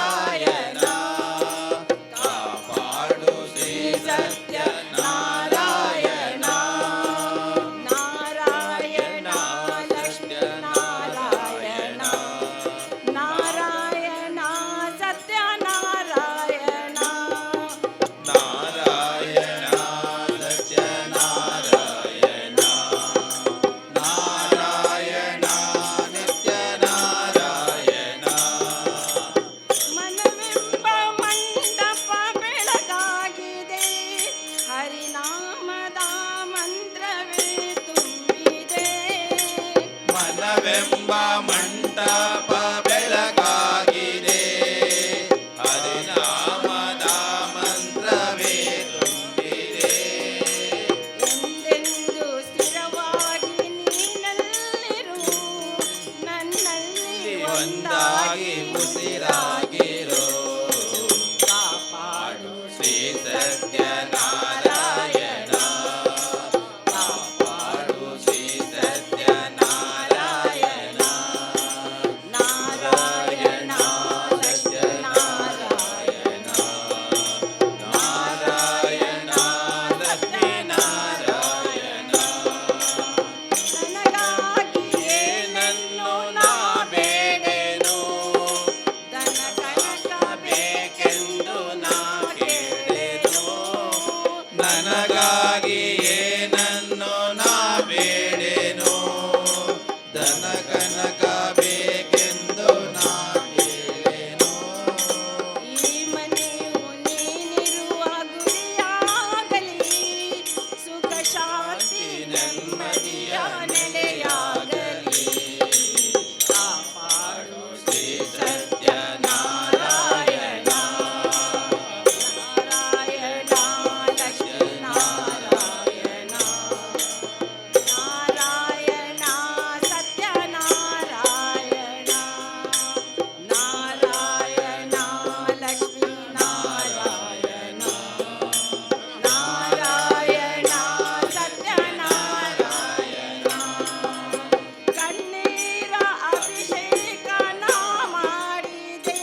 ಕಾಪಾಡು ಶ್ರೀ ಸತ್ಯನಾರಾಯಣ ನಾರಾಯಣ ಲಕ್ಷ್ಮೀ ನಾರಾಯಣ ನಾರಾಯಣ ಸತ್ಯನಾರಾಯಣ ನಾರಾಯಣ ಸತ್ಯನಾರಾಯಣ ನಾರಾಯಣ ನಿತ್ಯನಾರಾಯಣ ಮನವೆಂಬ ಮಂಟಪ ಬೆಳಗಾಗಿದೆ ಹರಿನಾಮದ ಮಂತ್ರವೇ ತುಂಬಿದೆ ಮನವೆಂಬ ಮಂಟಪ ಬೆಳಗಾಗಿದೆ ಹರಿನಾಮದ ಮಂತ್ರವೇ ತುಂಬಿದೆ ಎಂದೆಂದು ಸ್ಥಿರವಾಗಿ ನೀನಲ್ಲಿರು ನನ್ನಲ್ಲಿ ಒಂದಾಗಿ ಉಸಿರಾಗಿರೋ ಕಾಪಾಡು ಶ್ರೀ ಸತ್ಯನಾರಾಯಣ ಕಾಪಾಡು ಶ್ರೀ ಸತ್ಯನಾರಾಯಣ ನಾರಾಯಣ ಲಕ್ಷ್ಮೀ ನಾರಾಯಣ ನಾರಾಯಣ ಲಕ್ಷ್ಮೀನಾರಾಯಣ ನನಗಾಗಿಯೇ ನನ್ನು ನಾ ಬೇಡೆನು ದನ ಕನಕ ಬೇಕೆಂದು ನಾ ಕೇಳೆನು ನನಗಾಗಿ ಏನನ್ನು ನಾ ಬೇಡೆನು ಧನ ಕನಕ ಬೇಕೆಂದು ನಾ ಕೇಳೆನು ಈ ಮನೆಯು ನೀನಿರುವ ಗುರಿಯಾಗಲಿ ಸುಖ ಶಾಂತಿ ನೆಮ್ಮದಿಯ ನೆಲೆಯಾಗಲಿ ಕಾಪಾಡು ಶ್ರೀ ಸತ್ಯನಾರಾಯಣ ನಾರಾಯಣ ಲಕ್ಷ್ಮೀ ನಾರಾಯಣ ನಾರಾಯಣ ಸತ್ಯನಾರಾಯಣ ನಾರಾಯಣ ಲಕ್ಷ್ಮೀ ನಾರಾಯಣ ನಾರಾಯಣ ಸತ್ಯನಾರಾಯಣ ಕಣ್ಣೀರ ಅಭಿಷೇಕ ನಾ ಮಾಡಿದೆ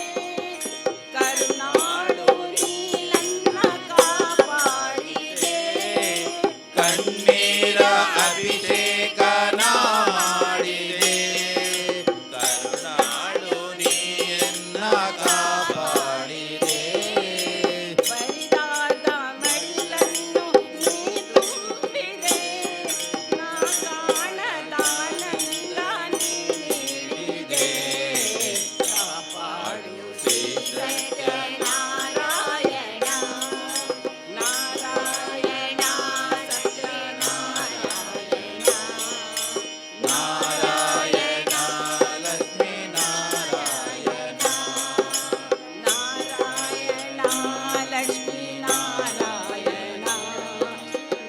ಕರುಣಾಳು ನೀ ನನ್ನ ಕಾಪಾಡಿದೆ ಕಣ್ಣೀರ ಅಭಿಷೇಕ ನಾ ಮಾಡಿದೆ ಕರುಣಾಳು ನೀಯನ್ನ ಕಾಪಾಡಿದೆ ಬರಿದಾದ ಮಡಿಲನ್ನು ನೀ ತುಂಬಿದೆ ನಾ ಕಾಣದಾನಂದ ನೀ ನೀಡಿದೆ ಕಾಪಾಡು ಶ್ರೀ ಸತ್ಯನಾರಾಯಣ ನಾರಾಯಣ ಸತ್ಯನಾರಾಯಣ ನಾರಾಯಣ ಲಕ್ಷ್ಮೀನಾರಾಯಣ ನಾರಾಯಣ ಲಕ್ಷ್ಮೀ ನಾರಾಯಣ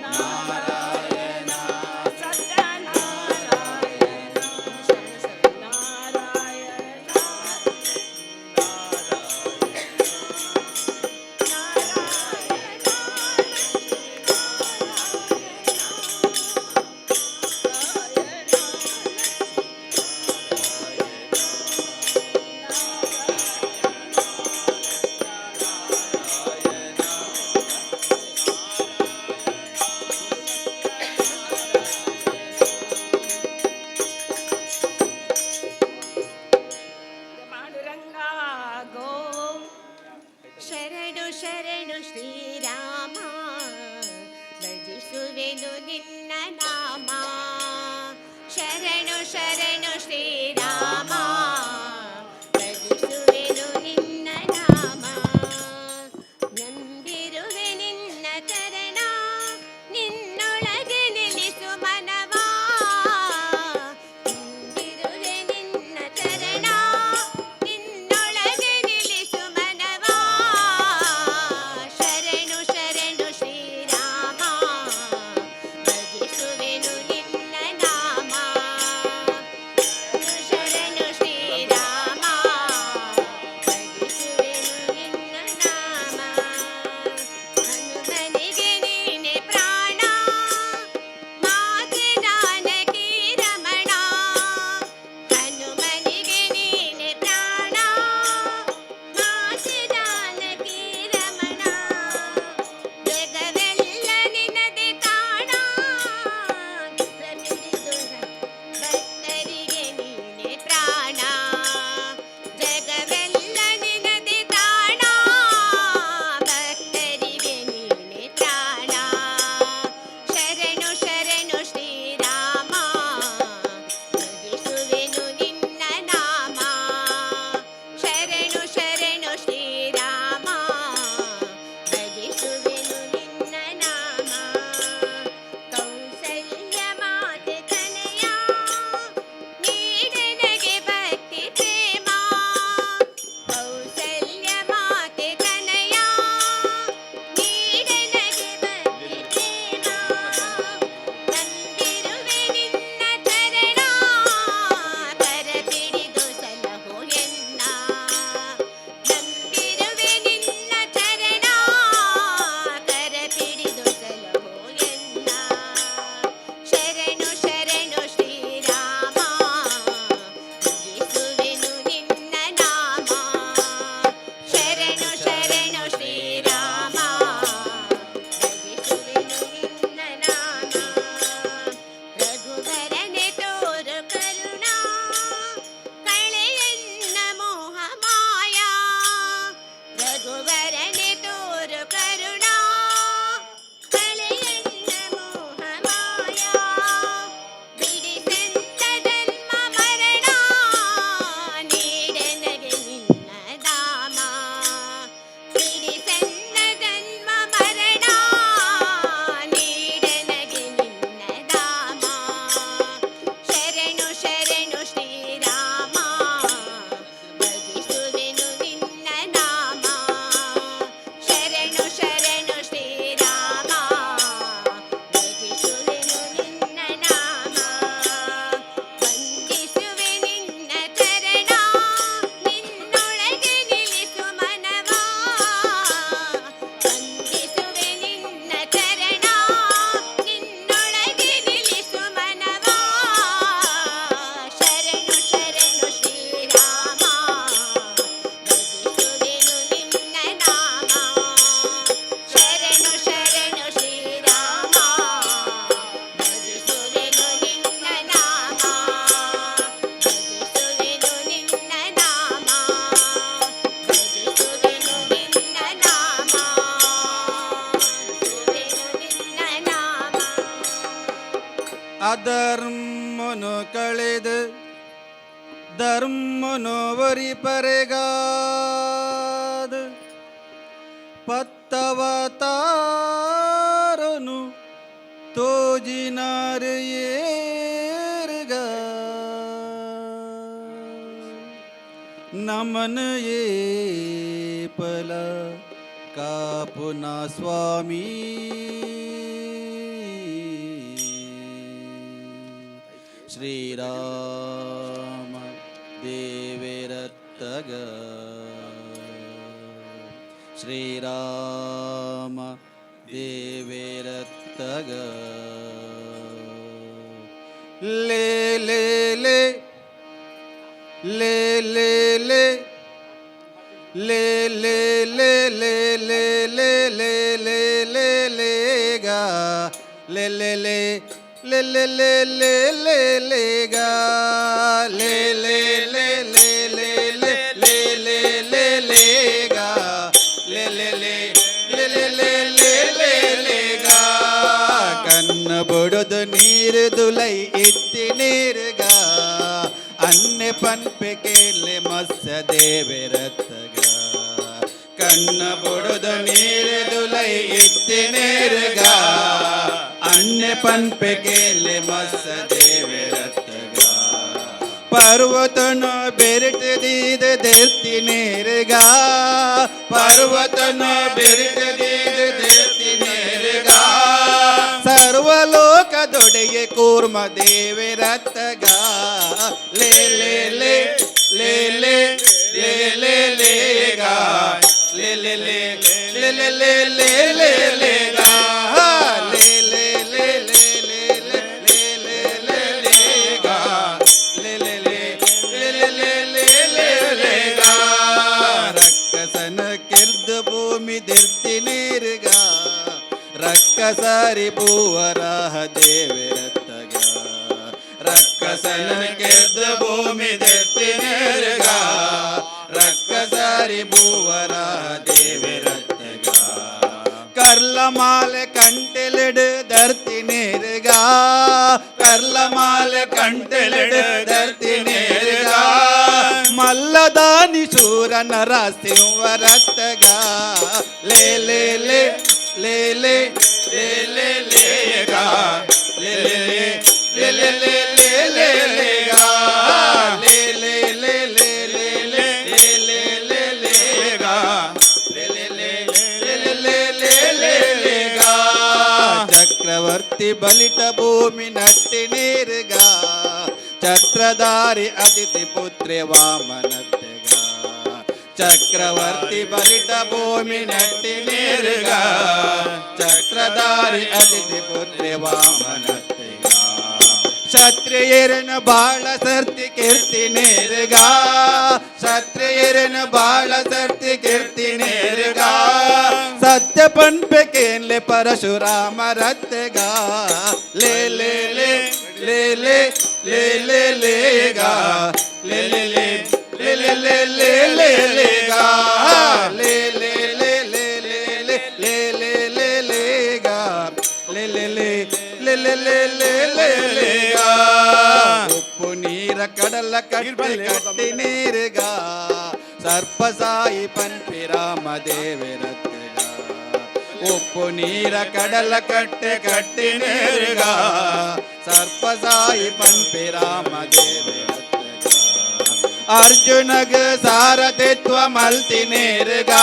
ನಾರಾಯಣ ಸತ್ಯನಾರಾಯಣ ನಾರಾಯಣ ಪಾಂಡುರಂಗ ಗೋ ಶರಣು ಶರಣು ಶ್ರೀರಾಮ ಭಜಿಸುವೆನು ನಿನ್ನ ನಾಮ ಶರಣು ಶರಣು ಶ್ರೀರಾಮ ಭಜಿಸುವೆನು ನಿನ್ನ ನಾಮ ನಂಬಿರುವೆ ನಿನ್ನ ಚರಣ ನಿನ್ನೊಳಗೆ ನೆಲೆಸು ಮನವಾ ನಂಬಿರುವೆ ನಿನ್ನ ಚರಣ ಅಧರ್ಮನು ಕಳೆದು ಧರ್ಮನು ವರಿ ಪರೆಗಾದ ಪತ್ತವತಾರನು ತೋಜಿನಾರು ಏರ್ಗ ನಮನ ಏ ಪಲ ಕಾಪುನ ಸ್ವಾಮಿ ಶ್ರೀರಾಮ ದೇವೇರತ್ತಗ ಶ್ರೀರಾಮ ದೇವೇರತ್ತಗ ಲೇ ಲೇ ಲೇ ಲೇ ಲೇ ಲೇ ಲೇ ಲೇ ಲೇ ಲೇ ಲೇ ಲೇ ಲೇ ಲೇ ಲೇ ಲೇ ಗಾ ಲೇ ಲೇ ಲೇ ಲೇ ಲೇ ಲೇ ಲೇ ಲೇ ಲೇ ಗಾ ಲೇ ಲೇ ಲೇ ಲೇ ಲೇ ಲೇ ಲೇ ಲೇ ಲೇ ಲೇ ಗಾ ಲೇ ಲೇ ಲೇ ಲೇ ಲೇ ಲೇ ಲೇ ಲೇ ಲೇ ಗಾ ಕನ್ನ ಬೊಡದು ನೀರು ದುಲೈ ಎತ್ತಿ ನೀರುಗಾ अन्य पन्पे केले मत्स्य देवेरत्तग कन्न बुडुद नीर दुलೈ इत्ति नीरुग अन्य पन्पे केले मत्स्य देवेरत्तग पर्वतनो बेरिट दीद देर्ति नीरुग पर्वतनो बेरिट दीद देर्ति नीरुग सर्वलोक ದೊಡೆಗೆ ಕೂರ್ಮ ದೇವೇರತ್ತಗ ಲೇ ಲೇ ಲೇ ಲೇ ಲೇ ಲೇ ಲೇ ಲೇ ಗಾ ಲೇ ಲೇ ಲೇ ಲೇ ಲೇ ಲೇ ಲೇ ಲೇ ಲೇ ಗಾ ಲೇ ಲೇ ಲೇ ಲೇ ಲೇ ಲೇ ಲೇ ಲೇ ಲೇ ಲೇ ಗಾ ಲೇ ಲೇ ಲೇ ಲೇ ಲೇ ಲೇ ಲೇ ಲೇ ಲೇ ಗಾ ರಕ್ಕಸನ ಕೆರ್ದು ಭೂಮಿ ದೆರ್ತಿ ನೀರುಗ ರಕ್ಕಸಾರಿ ಭೂವರಾಹ ದೇವೇರತ್ತಗ ರಕ್ಕಸನ ಕೆದ್ದ ಭೂಮಿ ದೆರ್ತಿ ನೇರುಗ ರಕ್ಕಸಾರಿ ಭೂವರಾಹ ದೇವೇರತ್ತಗ ಕರ್ಲ ಮಾಲೆ ಕಂಟೆಲೆಡು ಧರ್ತಿ ನೇರುಗ ಕರ್ಲ ಮಾಲೆ ಕಂಟೆಲೆಡು ಧರ್ತಿ ನೇರುಗ ಮಲ್ಲದಾನಿ ಶೂರ ನರ ಸಿಂಹರತ್ತಗ ಲೇ ಲೇ ಲೇ ಲೇ ಲೇ ಲೇ ಲೇ ಲೇ ಗಾ ಲೇ ಲೇ ಲೇ ಲೇ ಲೇ ಲೇ ಲೇ ಲೇ ಗಾ ಲೇ ಲೇ ಲೇ ಲೇ ಲೇ ಲೇ ಲೇ ಲೇ ಲೇ ಗಾ ಲೇ ಲೇ ಲೇ ಲೇ ಲೇ ಲೇ ಲೇ ಲೇ ಗಾ ಚಕ್ರವರ್ತಿ ಬಲಿಟ ಭೂಮಿ ನಟ್ಟಿ ನೀರುಗ ಛತ್ರಧಾರಿ ಅತಿಥಿ ಪುತ್ರಿ ವಾಮನತ್ತೆಗ ಚಕ್ರವರ್ತಿ ಬಲಿಟ ಭೂಮಿ ನಟ್ಟಿ ನೀರುಗ ಚಕ್ರಧಾರಿ ಅತಿಥಿ ಪುತ್ರಿ ವಾಮನತ್ತೆಗ ಕ್ಷತ್ರಿಯರನ ಬಾಳ ಸರ್ತಿ ಕೀರ್ತಿ ನೇರುಗ ಕ್ಷತ್ರಿಯರನ ಬಾಳ ಸರ್ತಿ ಕೀರ್ತಿ ನೇರುಗ ಸತ್ಯ ಪನ್ಪೆ ಕೇನ್ಲೆ ಪರಶುರಾಮ ರತ್ತೆಗ ಲೇ ಲೇ ಲೇ ಲೇ ಲೇ ಲೇ ಲೇ ಲೇ ಗಾ ಲೇ ಲೇ ಲೇ ಲೇ ಲೇ ಲೇ ಲೇ ಲೇ ಲೇ ಗಾ ಲೇ ಲೇ ಲೇ ಲೇ ಲೇ ಲೇ ಲೇ ಲೇ ಲೇ ಲೇ ಗಾ ಲೇ ಲೇ ಲೇ ಲೇ ಲೇ ಲೇ ಲೇ ಲೇ ಲೇ ಗಾ ಉಪ್ಪು ನೀರ ಕಡಲ ಕಟ್ಟಿ ಕಟ್ಟಿ ನೀರುಗ ಸರ್ಪ ಸಾಯಿ ಪನ್ಪಿ ರಾಮ ದೇವೇರತ್ತೆಗ ಉಪ್ಪು ನೀರ ಕಡಲ ಕಟ್ಟೆ ಕಟ್ಟಿ ನೀರುಗ ಸರ್ಪ ಸಾಯಿ ಪನ್ಪಿ ರಾಮ ದೇವೇರತ್ತೆಗ ಅರ್ಜುನಗ ಸಾರಥಿತ್ವ ಮಲ್ತಿ ನೇರುಗ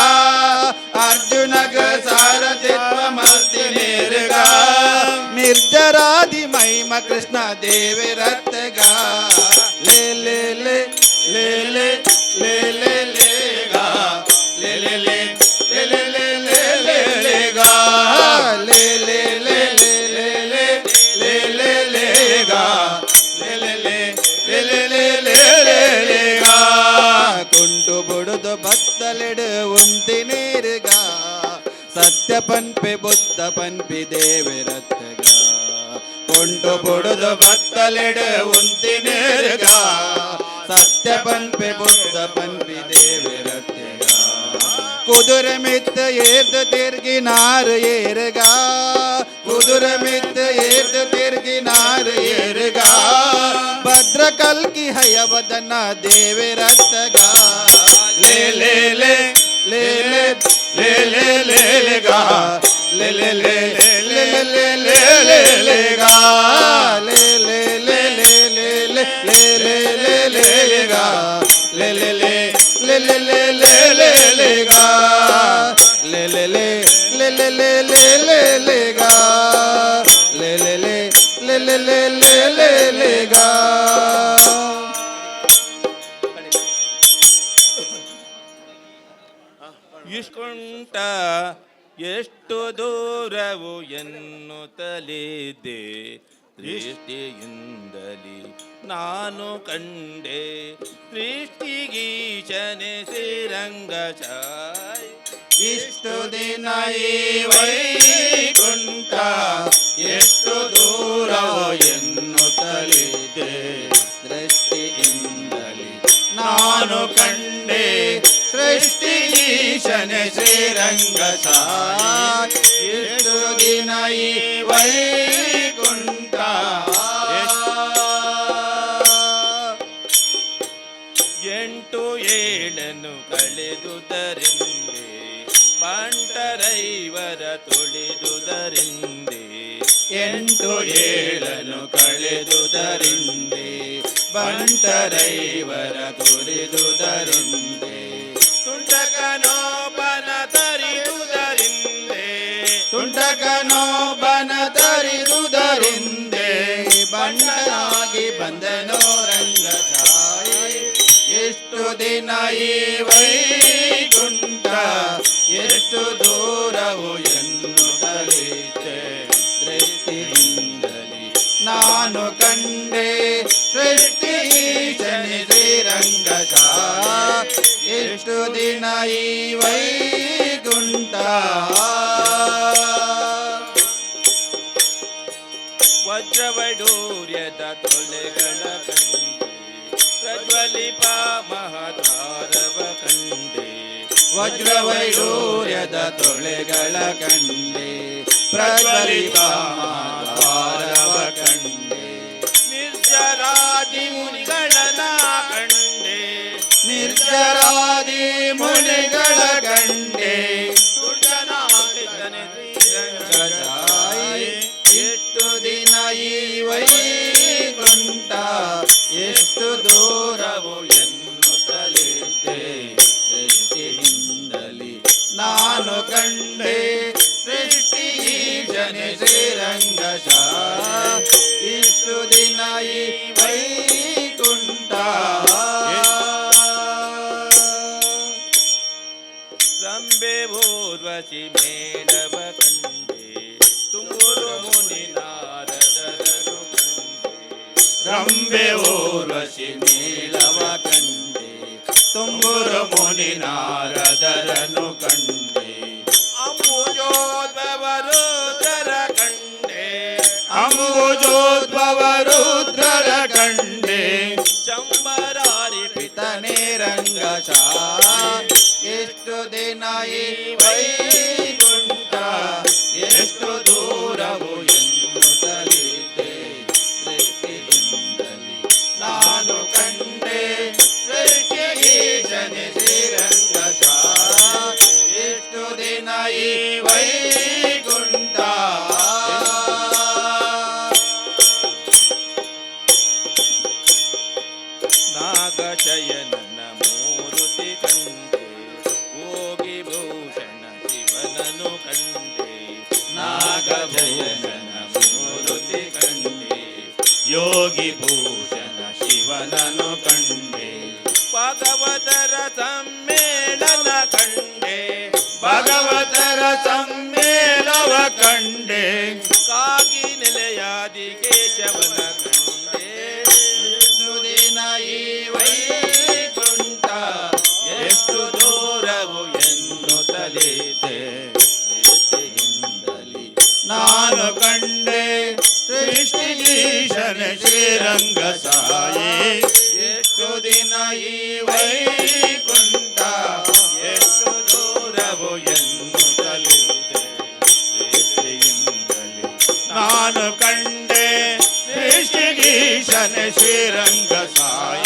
ಅರ್ಜುನಗ ಸಾರಥಿತ್ವ ಮಲ್ತಿ ನೇರುಗ ನಿರ್ಜರಾದಿ ಮಹಿಮ ಕೃಷ್ಣ ದೇವೇರತ್ತೆಗ ಲೇ ಲೇ ಲೇ ಲೇ ಲೇ ಲೇ ಲೇ ಲೇ ಗಾ ಲೇ ಲೇ ಲೇ ಲೇ ಲೇ ಲೇ ಲೇ ಲೇ ಲೇ ಗಾ ಲೇ ಲೇ ಲೇ ಲೇ ಲೇ ಲೇ ಲೇ ಲೇ ಲೇ ಗಾ ಲೇ ಲೇ ಲೇ ಲೇ ಲೇ ಲೇ ಲೇ ಲೇ ಲೇ ಗಾ ಕುಂಟು ಬುಡುದು ಬತ್ತಲೆಡು ಉಂಟಿ ನೀರುಗ ಸತ್ಯ ಪನ್ಪೆ ಬುದ್ಧ ಪನ್ಪಿ ದೇವೇರತ್ತೆಗ ಕುಂಟು ಬುಡುದು ಬತ್ತಲೆಡು ಉಂಟಿ ನೀರುಗ ಸತ್ಯ ಪನ್ಪೆ ಬುದ್ಧ ಪನ್ಪಿ ದೇವೇರತ್ತೆಗ ಕುದುರೆ ಮಿತ್ತ ಏರ್ದು ತಿರ್ಗಿನಾರು ಏರುಗ ಕುದುರೆ ಮಿತ್ತ ಏರ್ದು ತಿರ್ಗಿನಾರು ಹಯವದನ ದೇವರತ್ತಗ ಲೇ ಲೇ ಲೇ ಲೇ ಲೇ ಲೇ ಲೇ ಲೇ ಲೇ ಗಾ ಲೇ ಲೇ ಲೇ ಲೇ ಲೇ ಲೇ ಲೇ ಲೇ ಲೇ ಗಾ ಲೇ ಲೇ ಲೇ ಲೇ ಲೇ ಲೇ ಲೇ ಲೇ ಲೇ ಲೇ ಗಾ ಲೇ ಲೇ ಲೇ ಲೇ ಲೇ ಲೇ ಲೇ ಲೇ ಲೇ ಗಾ ಲೇ ಲೇ ಲೇ ಲೇ ಲೇ ಲೇ ಲೇ ಲೇ ಲೇ ಗಾ ಲೇ ಲೇ ಲೇ ಲೇ ಲೇ ಲೇ ಲೇ ಲೇ ಲೇ ಗಾ. ಇಷ್ಕೊಂಟ ಎಷ್ಟು ದೂರವು ಎನ್ನುತ್ತಲಿದ್ದೆ ದೃಷ್ಟಿಯಿಂದಲಿ ನಾನು ಕಂಡೆ ಸೃಷ್ಟಿಗೀಶನೆ ಶ್ರೀರಂಗಚಾಯ್ ಇಷ್ಟು ದಿನ ಈ ವೈಕುಂಠ ಎಷ್ಟು ದೂರವೋ ಎನ್ನುತ್ತಲಿದ್ದೆ ದೃಷ್ಟಿಯಿಂದಲಿ ನಾನು ಕಂಡೆ ಸೃಷ್ಟಿಗೀಶನೆ ಶ್ರೀರಂಗಚಾಯ್ ಎಷ್ಟು ದಿನ ಈ ವೈಕುಂಠ ಎಂಟು ಏಳನ್ನು ಕಳೆದುದರಿಂದೆ ಬಂಟರೈವರ ತೊಳೆದುದರಿಂದೆ ಎಂಟು ಏಳನ್ನು ಕಳೆದುದರಿಂದೆ ಬಂಟರೈವರ ತೊರೆದುದರಿಂದೆ ತುಂಟಕನೋಬನ ತರಿದುದರಿಂದೆ ತುಂಟಕನೋಬನ ತರಿದುದರಿಂದೆ ಬಂಡನಾಗಿ ಬಂದನೋ ರಂಗಚಾಯಿ ಎಷ್ಟು ದಿನ ಈ ವೈಕುಂಠ ಎಷ್ಟು ದೂರವು ಎನ್ನುತ್ತಲಿದ್ದೆ ದೃಷ್ಟಿಯಿಂದಲಿ ನಾನು ಕಂಡೆ ಸೃಷ್ಟಿಗೀಶನೆ ಶ್ರೀರಂಗಚಾಯ್ ಎಷ್ಟು ದಿನ ಈ ವೈಕುಂಠ ವಜ್ರವೈಡೂರ್ಯದ ತೊಳೆಗಳ ಕಂಡೆ ಪ್ರಜ್ವಲಿಪ ಮಹದಾರವ ಕಂಡೆ ವಜ್ರವೈಡೂರ್ಯದ ತೊಳೆಗಳ ಕಂಡೆ ಪ್ರಜ್ವಲಿತ ಮಹಾದ್ವಾರವ ಕಂಡೆ ನಿರ್ಜರಾದಿ ಮುನಿಗಳನ ಕಂಡೆ ನಿರ್ಜರಾದಿ ಮುನಿಗಳ ಕಂಡೆ ದುರ್ಜನಾಗಿದ್ದನೆ ರಂಗಚಾಯ್ ಎಷ್ಟು ದಿನ ಈ ವೈಕುಂಠ ಎಷ್ಟು ದೂರವು ಎನ್ನುತ್ತಲಿದ್ದೆ ದೃಷ್ಟಿಯಿಂದಲಿ ನಾನು ಕಂಡೆ ಸೃಷ್ಟಿಗೀಶನೆ ಶ್ರೀರಂಗಚಾಯ್ ಇಷ್ಟು ದಿನ ಈ ವೈಕುಂಠ ರಂಬೆ ಊರ್ವಶಿ ಮೇಳವ ಕಂಡೆ ತುಂಬುರು ಮುನಿ ನಾರದರನು ಕಂಡೆ ರಂಬೆ ಊರ್ವಶಿ ಮೇಳವ ಕಂಡೆ ತುಂಬುರು ಮುನಿ ನಾರದರನು ಕಂಡೆ ಅಂಬುಜೋದ್ಭವ ರುದ್ರ ಕಂಡೆ ಅಂಬುಜೋದ್ಭವ ರುದ್ರ ಕಂಡೆ ಚಂಬರಾರಿ ಪಿತನೇ ರಂಗಚಾಯ್ ಎಷ್ಟು ದಿನ ಈ ವೈಕುಂಠ ಎಷ್ಟು ದೂರವು ಎನ್ನುತ್ತಲಿದ್ದೆ ದೃಷ್ಟಿಯಿಂದಲಿ ನಾನು ಕಂಡೆ ಸೃಷ್ಟಿಗೀಶನೆ ಶ್ರೀರಂಗಚಾಯ್ ಎಷ್ಟು ದಿನ ಈ ವೈಕುಂಠ ನಾಗಶಯನನ ಮೂರುತಿ ಕಂಡೆ ಹೋಗಿ ಭೂಷಣ ಶಿವನನು ಕಂಡೆ ನಾಗಭಯನ ಮೂರುತಿ ಕಂಡೆ ಯೋಗಿ ಭೂಷಣ ಶಿವನನು ಕಂಡೆ ಭಾಗವತರ ಸಮ್ಮೇಳನ ಕಂಡೆ ಭಗವತರ ಸಮ್ಮೇಳವ ಕಂಡೆ ಕಾಗಿ ನೆಲೆಯಾದಿ ಕೇಶವನ ಕಂಡೆ ಎಷ್ಟು ದಿನ ಈ ವೈಕುಂಠ ಎಷ್ಟು ದೂರವು ಎನ್ನುತ್ತಲಿದ್ದೆ ದೃಷ್ಟಿಯಿಂದಲಿ ನಾನು ಕಂಡೆ ಸೃಷ್ಟಿಗೀಶನೆ ಶ್ರೀರಂಗಚಾಯ್ ಎಷ್ಟು ದಿನ ಈ ವೈಕುಂಠ ಎಷ್ಟು ದೂರವು ಎನ್ನುತ್ತಲಿದ್ದೆ ದೃಷ್ಟಿಯಿಂದಲಿ ನಾನು ಕಂಡೆ ಸೃಷ್ಟಿಗೀಶನೆ ಶ್ರೀರಂಗಚಾಯ್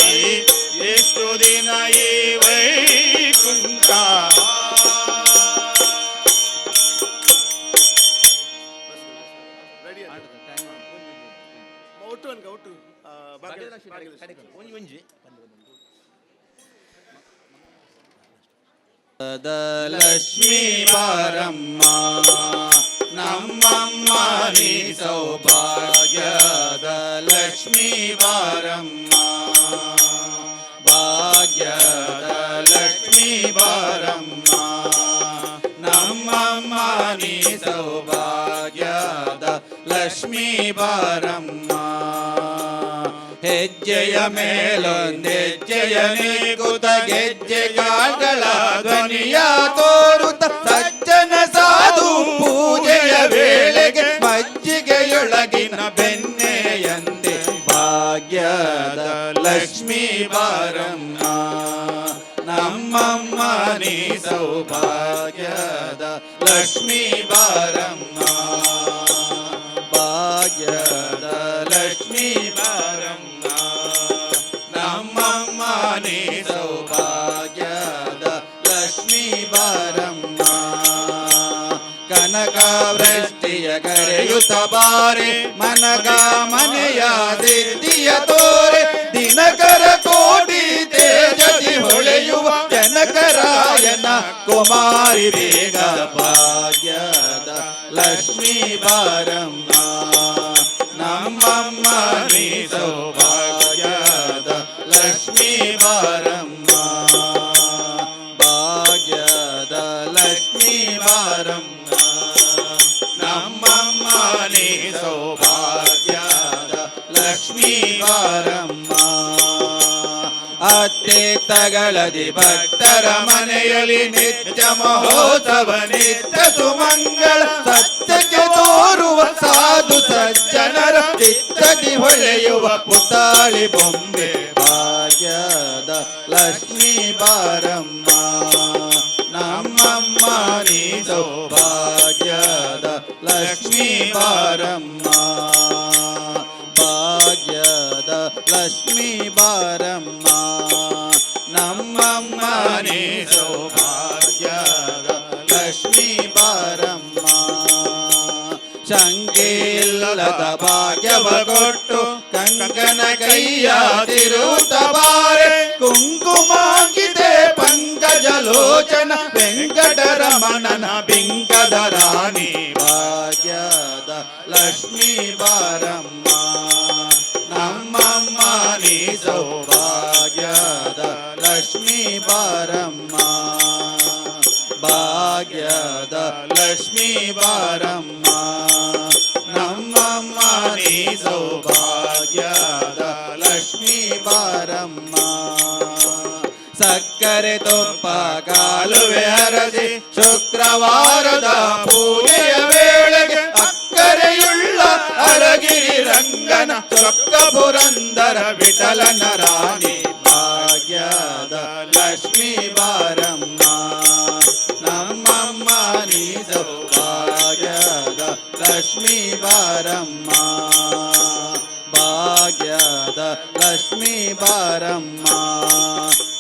ಲಕ್ಷ್ಮೀ ಬಾರಮ್ಮ ನಮ್ಮಮ್ಮ ನೀ ಸೌಭಾಗ್ಯದ ಲಕ್ಷ್ಮೀ ಬಾರಮ್ಮ ಭಾಗ್ಯದ ಲಕ್ಷ್ಮೀ ಬಾರಮ್ಮ ನಮ್ಮಮ್ಮ ನೀ ಸೌಭಾಗ್ಯದ ಲಕ್ಷ್ಮೀ ಬಾರಮ್ಮ ಹೆಜ್ಜೆಯ ಮೇಲೊಂದೆಜ್ಜೆಯ ನೀಗುತ್ತ ಗೆಜ್ಜೆಗಳ ಧ್ವನಿಯ ತೋರುತ್ತ ಸಜ್ಜನ ಸಾಧು ಪೂಜೆಯ ವೇಳೆಗೆ ಮಜ್ಜಿಗೆಯೊಳಗಿನ ಬೆಣ್ಣೆಯಂತೆ ಭಾಗ್ಯದ ಲಕ್ಷ್ಮೀ ಬಾರಮ್ಮ ನಮ್ಮಮ್ಮ ನೀ ಸೌಭಾಗ್ಯದ ಲಕ್ಷ್ಮೀ ಬಾರಮ್ಮ ಭಾಗ್ಯದ ಲಕ್ಷ್ಮೀ ಬಾರಮ್ಮ ನಮ್ಮಮ್ಮ ನೀ ಸೌಭಾಗ್ಯದ ಲಕ್ಷ್ಮೀ ಬಾರಮ್ಮ ಕನಕ ವೃಷ್ಟಿಯ ಕರೆಯುತ್ತ ಬಾರೆ ಮನಗ ಮನೆಯ ಸಿದ್ಧಿಯ ತೋರೆ ದಿನಕರ ಕೋಟಿ ತೇಜದಿ ಹೊಳೆಯುವ ಜನಕರಾಯನ ಕುಮಾರಿ ಬೇಗ ಭಾಗ್ಯದ ಲಕ್ಷ್ಮೀ ಬಾರಮ್ಮ ನಮ್ಮಮ್ಮ ನೀ ಸೌಭಾಗ್ಯದ ಲಕ್ಷ್ಮೀ ಬಾರಮ್ಮ ಭಾಗ್ಯದ ಲಕ್ಷ್ಮೀ ಬಾರಮ್ಮ ನಮ್ಮಮ್ಮ ನೀ ಸೌಭಾಗ್ಯದ ಲಕ್ಷ್ಮೀ ಬಾರಮ್ಮ ಅತ್ತೆ ತಗಳದಿ ಭಕ್ತರ ಮನೆಯಲ್ಲಿ ನಿತ್ಯ ಮಹೋತ್ಸವ ನಿತ್ಯ ಸುಮಂಗಳ ಸತ್ಯಕ್ಕೆ ತೋರುವ ಸಾಧು ಸಜ್ಜನರ ಚಿತ್ತದಿ ಹೊಳೆಯುವ ಪುತಾಳಿ ಬೊಂಬೆ ಭಾಗ್ಯದ ಲಕ್ಷ್ಮೀ ಬಾರಮ್ಮ ನಮ್ಮಮ್ಮ ನೀ ಸೌಭಾಗ್ಯದ ಲಕ್ಷ್ಮೀ ಬಾರಮ್ಮ ಭಾಗ್ಯದ ಲಕ್ಷ್ಮೀ ಬಾರಮ್ಮ ನಮ್ಮಮ್ಮ ನೀ ಸೌಭಾಗ್ಯದ ಲಕ್ಷ್ಮೀ ಬಾರಮ್ಮ ಶಂಕೆಯಿಲ್ಲದ ಭಾಗ್ಯವ ಕೊಟ್ಟು ಕಂಕನ ಕೈಯ ತಿರುತ ಬಾರೆ ಕುಂಕುಮಾಗಿದೆ ಪಂಕಜಲೋಚನ ವೆಂಕಟರಮಣನ ಬಿಂಕದ ರಾಣಿ ಭಾಗ್ಯದ ಲಕ್ಷ್ಮೀ ಬಾರಮ್ಮ ನಮ್ಮಮ್ಮ ನೀ ಸೌಭಾಗ್ಯದ ಲಕ್ಷ್ಮೀ ಬಾರಮ್ಮ ಭಾಗ್ಯದ ಲಕ್ಷ್ಮೀ ಬಾರಮ್ಮ ನಮ್ಮಮ್ಮ ನೀ ಸೌಭಾಗ್ಯದ ಲಕ್ಷ್ಮೀ ಬಾರಮ್ಮ ಸಕ್ಕರೆ ತುಪ್ಪ ಕಾಲುವೆ ಹರಸಿ ಶುಕ್ರವಾರದ ಪೂಜೆಯ ವೇಳೆಗೆ ಅಕ್ಕರೆಯುಳ್ಳ ಅರಗಿರಿ ರಂಗನ ಚೊಕ್ಕ ಪುರಂದರ ವಿಠಲನ ರಾಣಿ ಭಾಗ್ಯದ ಲಕ್ಷ್ಮೀ ಬಾರಮ್ಮ ನಮ್ಮಮ್ಮ ನೀ ಸೌಭಾಗ್ಯದ ಲಕ್ಷ್ಮೀ ಬಾರಮ್ಮ ಭಾಗ್ಯದ ಲಕ್ಷ್ಮೀ ಬಾರಮ್ಮ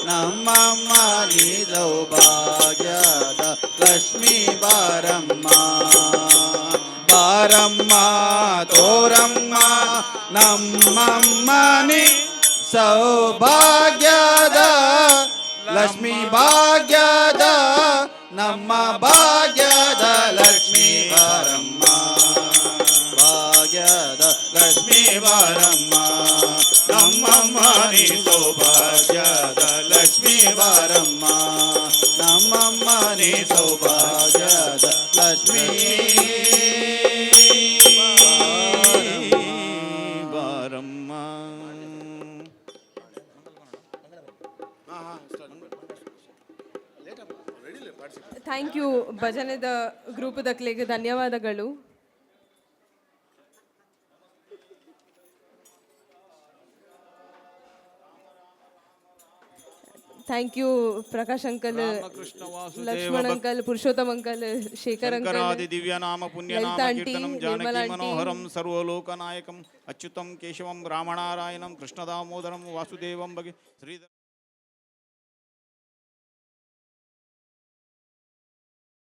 ನಮ್ಮಮ್ಮ ನೀ ಸೌಭಾಗ್ಯದ ಲಕ್ಷ್ಮೀ ಬಾರಮ್ಮ ಬಾರಮ್ಮ ತೋರಮ್ಮ ನಮ್ಮಮ್ಮ ನೀ ಸೌಭಾಗ್ಯದ ಲಕ್ಷ್ಮೀ ಭಾಗ್ಯದ ನಮ್ಮ ಭಾಗ್ಯದ ಲಕ್ಷ್ಮೀ ಬಾರಮ್ಮ ಭಾಗ್ಯದ ಲಕ್ಷ್ಮೀ ಬಾರಮ್ಮ ನಮ್ಮಮ್ಮ ನೀ ಸೌಭಾಗ್ಯದ ಲಕ್ಷ್ಮೀ ಬಾರಮ್ಮ ನಮ್ಮಮ್ಮ ನೀ ಸೌಭಾಗ್ಯದ ಲಕ್ಷ್ಮೀ ಬಾರಮ್ಮ. ಥ್ಯಾಂಕ್ ಯು ಭಜನೆದ ಗ್ರೂಪದಕ್ಲೆಗೆ ಧನ್ಯವಾದಗಳು. Thank you Prakash uncle, Lakshman uncle, Purushottam uncle, Shekhar uncle, ದಿವ್ಯ ನಾಮ ಪುಣ್ಯ ನಾಮ ಕೀರ್ತನಂ ಜಾನಕಿ ಮನೋಹರಂ ಸರ್ವಲೋಕನಾಯಕಂ ಅಚ್ಯುತಂ ಕೇಶವಂ ರಾಮನಾರಾಯಣಂ ಕೃಷ್ಣದಾಮೋದರಂ ವಾಸುದೇವಂ ಬಗೆ ಶ್ರೀಧರ